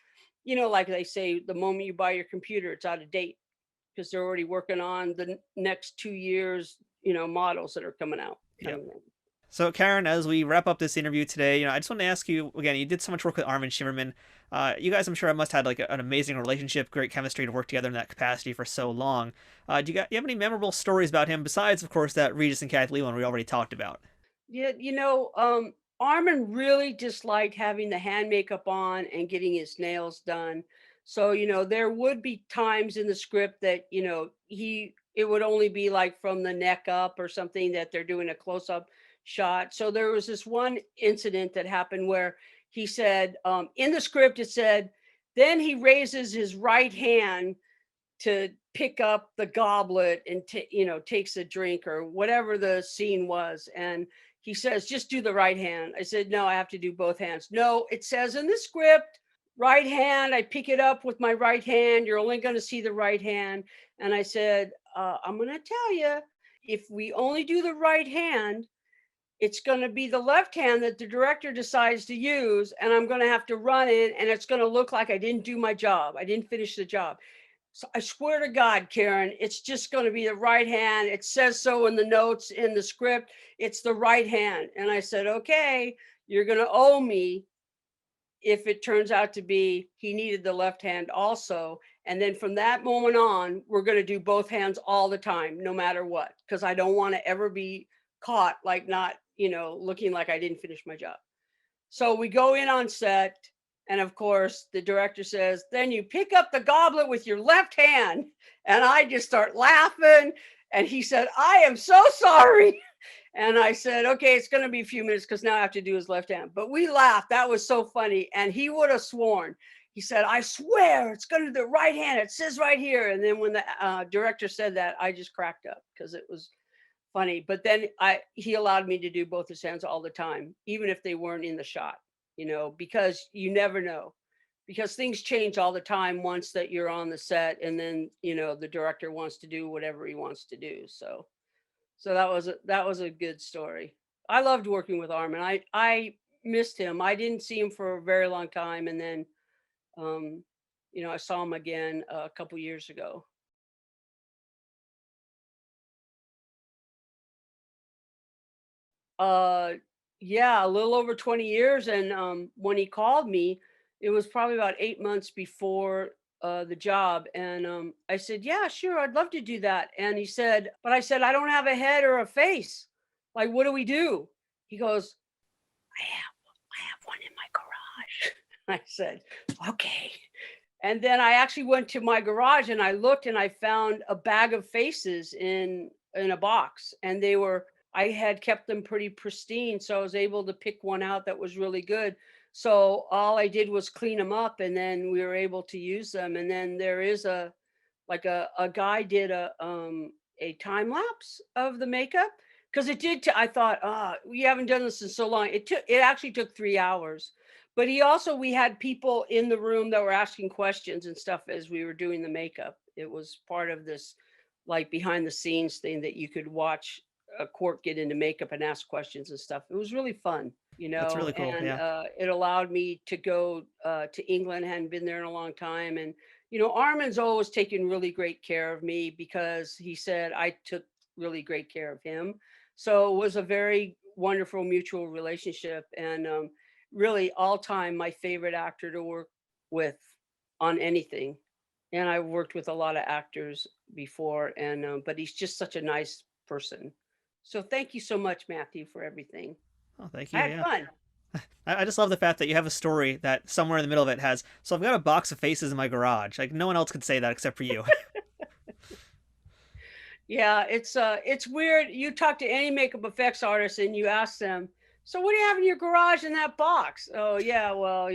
like they say, the moment you buy your computer, it's out of date because they're already working on the next 2 years, models that are coming out. Yeah. So, Karen, as we wrap up this interview today, I just want to ask you again. You did so much work with Armin Shimerman. You guys, I'm sure, must have had like an amazing relationship, great chemistry to work together in that capacity for so long. Do you have any memorable stories about him besides, of course, that Regis and Kathie Lee one we already talked about? Yeah, Armin really disliked having the hand makeup on and getting his nails done. So, there would be times in the script that, it would only be like from the neck up or something that they're doing a close-up shot. So there was this one incident that happened where he said, in the script, it said, then he raises his right hand to pick up the goblet and, takes a drink or whatever the scene was. And he says, just do the right hand. I said, no, I have to do both hands. No, it says in the script, right hand, I pick it up with my right hand. You're only going to see the right hand. And I said, I'm going to tell you, if we only do the right hand, it's going to be the left hand that the director decides to use. And I'm going to have to run it. And it's going to look like I didn't do my job. I didn't finish the job. So I swear to God, Karen, it's just going to be the right hand. It says so in the notes in the script. It's the right hand. And I said, okay, you're going to owe me if it turns out to be he needed the left hand also. And then from that moment on, we're going to do both hands all the time, no matter what, because I don't want to ever be caught like not, looking like I didn't finish my job. So we go in on set. And of course, the director says, then you pick up the goblet with your left hand. And I just start laughing. And he said, I am so sorry. And I said, okay, it's going to be a few minutes because now I have to do his left hand. But we laughed. That was so funny. And he would have sworn. He said, I swear it's going to the right hand. It says right here. And then when the director said that, I just cracked up because it was funny. But then he allowed me to do both his hands all the time, even if they weren't in the shot, because you never know. Because things change all the time once that you're on the set, and then the director wants to do whatever he wants to do. So that was a good story. I loved working with Armin. I missed him. I didn't see him for a very long time, and then I saw him again a couple years ago. Yeah, a little over 20 years. And when he called me, it was probably about 8 months before the job. And I said, yeah, sure, I'd love to do that. And he said, but I said, I don't have a head or a face. Like, what do we do? He goes, I have one in my garage. I said, okay. And then I actually went to my garage and I looked and I found a bag of faces in a box, and I had kept them pretty pristine, so I was able to pick one out that was really good. So all I did was clean them up, and then we were able to use them. And then there is a guy did a time lapse of the makeup, because I thought, we haven't done this in so long. It actually took 3 hours. But we had people in the room that were asking questions and stuff as we were doing the makeup. It was part of this like behind the scenes thing that you could watch Quark get into makeup and ask questions and stuff. It was really fun, That's really cool. and Yeah. it allowed me to go to England. Hadn't been there in a long time. And Armin's always taken really great care of me, because he said I took really great care of him. So it was a very wonderful mutual relationship. And really, all time, my favorite actor to work with on anything. And I've worked with a lot of actors before, and but he's just such a nice person. So thank you so much, Matthew, for everything. Oh, thank I you. had Yeah. fun. I just love the fact that you have a story that somewhere in the middle of it has, so I've got a box of faces in my garage. Like, no one else could say that except for you. Yeah, it's weird. You talk to any makeup effects artist and you ask them, so what do you have in your garage in that box? Oh yeah, well,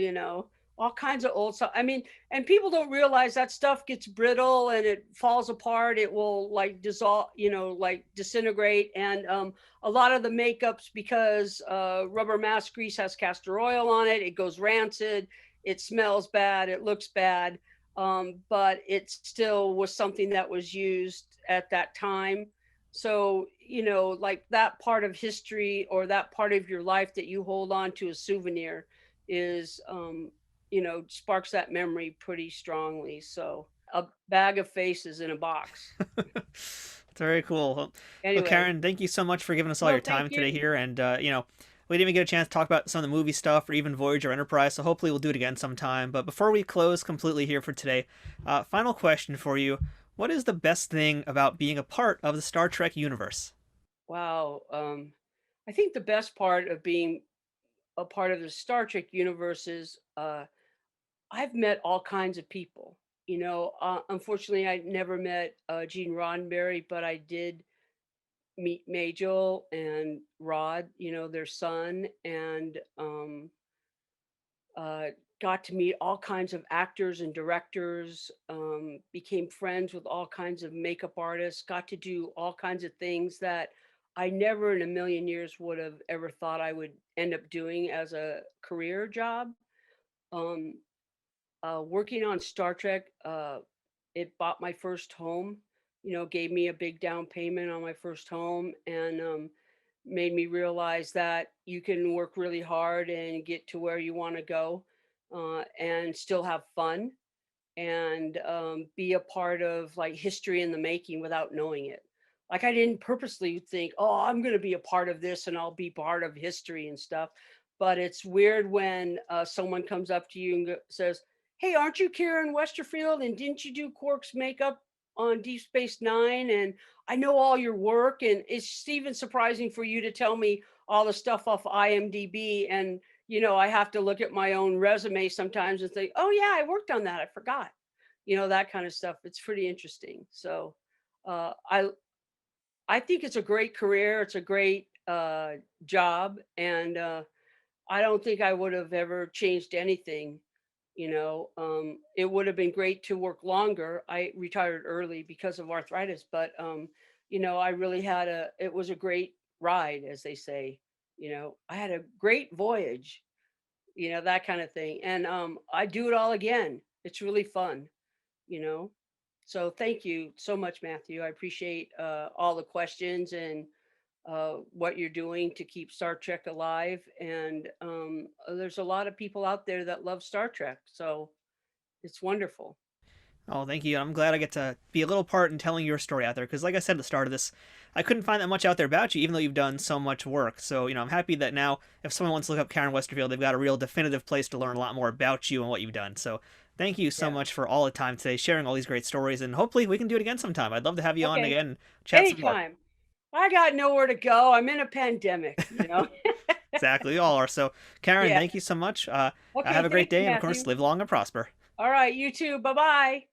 all kinds of old stuff. I mean, and people don't realize that stuff gets brittle and it falls apart. It will like dissolve, like disintegrate. And a lot of the makeups, because rubber mask grease has castor oil on it, it goes rancid, it smells bad, it looks bad. But it still was something that was used at that time. So, like that part of history or that part of your life that you hold on to a souvenir is, sparks that memory pretty strongly. So a bag of faces in a box. It's very cool. Well, Anyway, Karen, thank you so much for giving us all well, your time thank today you. here. And, we didn't even get a chance to talk about some of the movie stuff or even Voyager Enterprise, so hopefully we'll do it again sometime. But before we close completely here for today, final question for you. What is the best thing about being a part of the Star Trek universe? Wow. I think the best part of being a part of the Star Trek universe is I've met all kinds of people. Unfortunately, I never met Gene Roddenberry, but I did meet Majel and Rod, their son, and uh, got to meet all kinds of actors and directors, became friends with all kinds of makeup artists, got to do all kinds of things that I never in a million years would have ever thought I would end up doing as a career job. Um, Working on Star Trek, it bought my first home, gave me a big down payment on my first home, and made me realize that you can work really hard and get to where you want to go, and still have fun, and be a part of like history in the making without knowing it. Like I didn't purposely think, oh, I'm going to be a part of this and I'll be part of history and stuff. But it's weird when someone comes up to you and says, hey, aren't you Karen Westerfield? And didn't you do Quark's makeup on Deep Space Nine? And I know all your work. And it's even surprising for you to tell me all the stuff off IMDb. And I have to look at my own resume sometimes and think, oh yeah, I worked on that. I forgot, that kind of stuff. It's pretty interesting. So I I think it's a great career. It's a great job, and I don't think I would have ever changed anything. It would have been great to work longer. I retired early because of arthritis, but I really it was a great ride, as they say. I had a great voyage, that kind of thing. And I do it all again. It's really fun, you know. So thank you so much, Matthew. I appreciate all the questions and what you're doing to keep Star Trek alive. And there's a lot of people out there that love Star Trek. So it's wonderful. Oh, thank you. I'm glad I get to be a little part in telling your story out there, because like I said at the start of this, I couldn't find that much out there about you, even though you've done so much work. So, I'm happy that now if someone wants to look up Karen Westerfield, they've got a real definitive place to learn a lot more about you and what you've done. So thank you so much for all the time today, sharing all these great stories, and hopefully we can do it again sometime. I'd love to have you on again and chat some more. Anytime. I got nowhere to go. I'm in a pandemic, Exactly, we all are. So, Karen, thank you so much. Have a great day, and of course, live long and prosper. All right, you too. Bye-bye.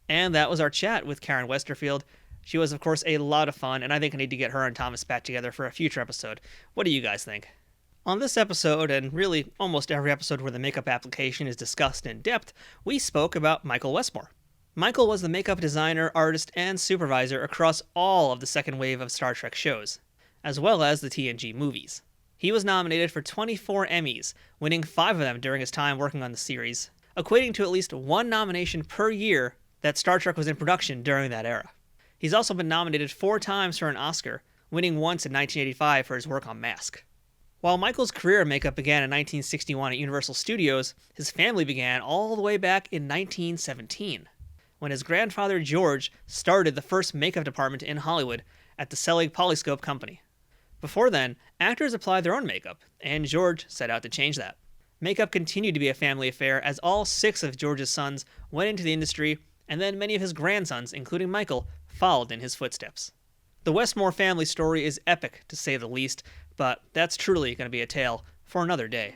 And that was our chat with Karen Westerfield. She was, of course, a lot of fun, and I think I need to get her and Thomas back together for a future episode. What do you guys think? On this episode, and really almost every episode where the makeup application is discussed in depth, we spoke about Michael Westmore. Michael was the makeup designer, artist, and supervisor across all of the second wave of Star Trek shows, as well as the TNG movies. He was nominated for 24 Emmys, winning 5 of them during his time working on the series, equating to at least 1 nomination per year that Star Trek was in production during that era. He's also been nominated 4 times for an Oscar, winning once in 1985 for his work on Mask. While Michael's career in makeup began in 1961 at Universal Studios, his family began all the way back in 1917, when his grandfather George started the first makeup department in Hollywood at the Selig Polyscope Company. Before then, actors applied their own makeup, and George set out to change that. Makeup continued to be a family affair as all 6 of George's sons went into the industry, and then many of his grandsons, including Michael, followed in his footsteps. The Westmore family story is epic, to say the least, but that's truly going to be a tale for another day.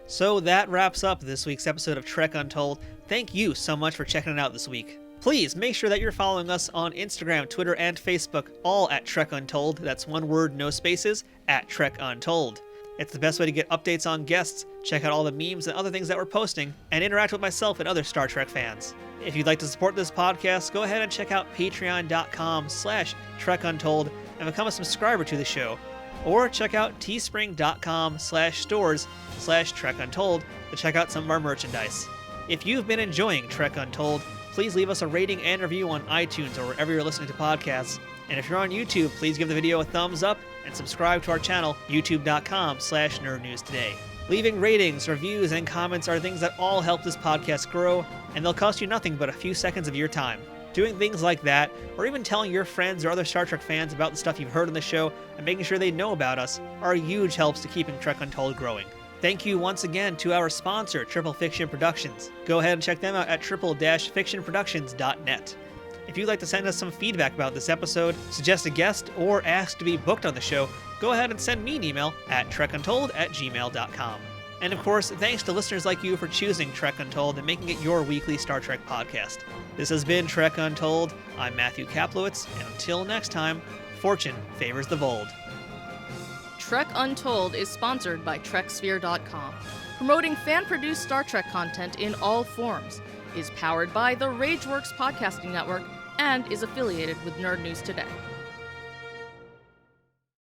So that wraps up this week's episode of Trek Untold. Thank you so much for checking it out this week. Please make sure that you're following us on Instagram, Twitter, and Facebook, all at Trek Untold. That's one word, no spaces, at Trek Untold. It's the best way to get updates on guests, check out all the memes and other things that we're posting, and interact with myself and other Star Trek fans. If you'd like to support this podcast, go ahead and check out patreon.com/TrekUntold and become a subscriber to the show. Or check out teespring.com/stores/TrekUntold to check out some of our merchandise. If you've been enjoying Trek Untold, please leave us a rating and review on iTunes or wherever you're listening to podcasts. And if you're on YouTube, please give the video a thumbs up and subscribe to our channel, youtube.com/nerdnewstoday. Leaving ratings, reviews, and comments are things that all help this podcast grow, and they'll cost you nothing but a few seconds of your time. Doing things like that, or even telling your friends or other Star Trek fans about the stuff you've heard on the show and making sure they know about us, are huge helps to keeping Trek Untold growing. Thank you once again to our sponsor, Triple Fiction Productions. Go ahead and check them out at triple-fictionproductions.net. If you'd like to send us some feedback about this episode, suggest a guest, or ask to be booked on the show, go ahead and send me an email at trekuntold@gmail.com. And of course, thanks to listeners like you for choosing Trek Untold and making it your weekly Star Trek podcast. This has been Trek Untold. I'm Matthew Kaplowitz, and until next time, fortune favors the bold. Trek Untold is sponsored by TrekSphere.com, promoting fan-produced Star Trek content in all forms, is powered by the RageWorks podcasting network, and is affiliated with Nerd News Today.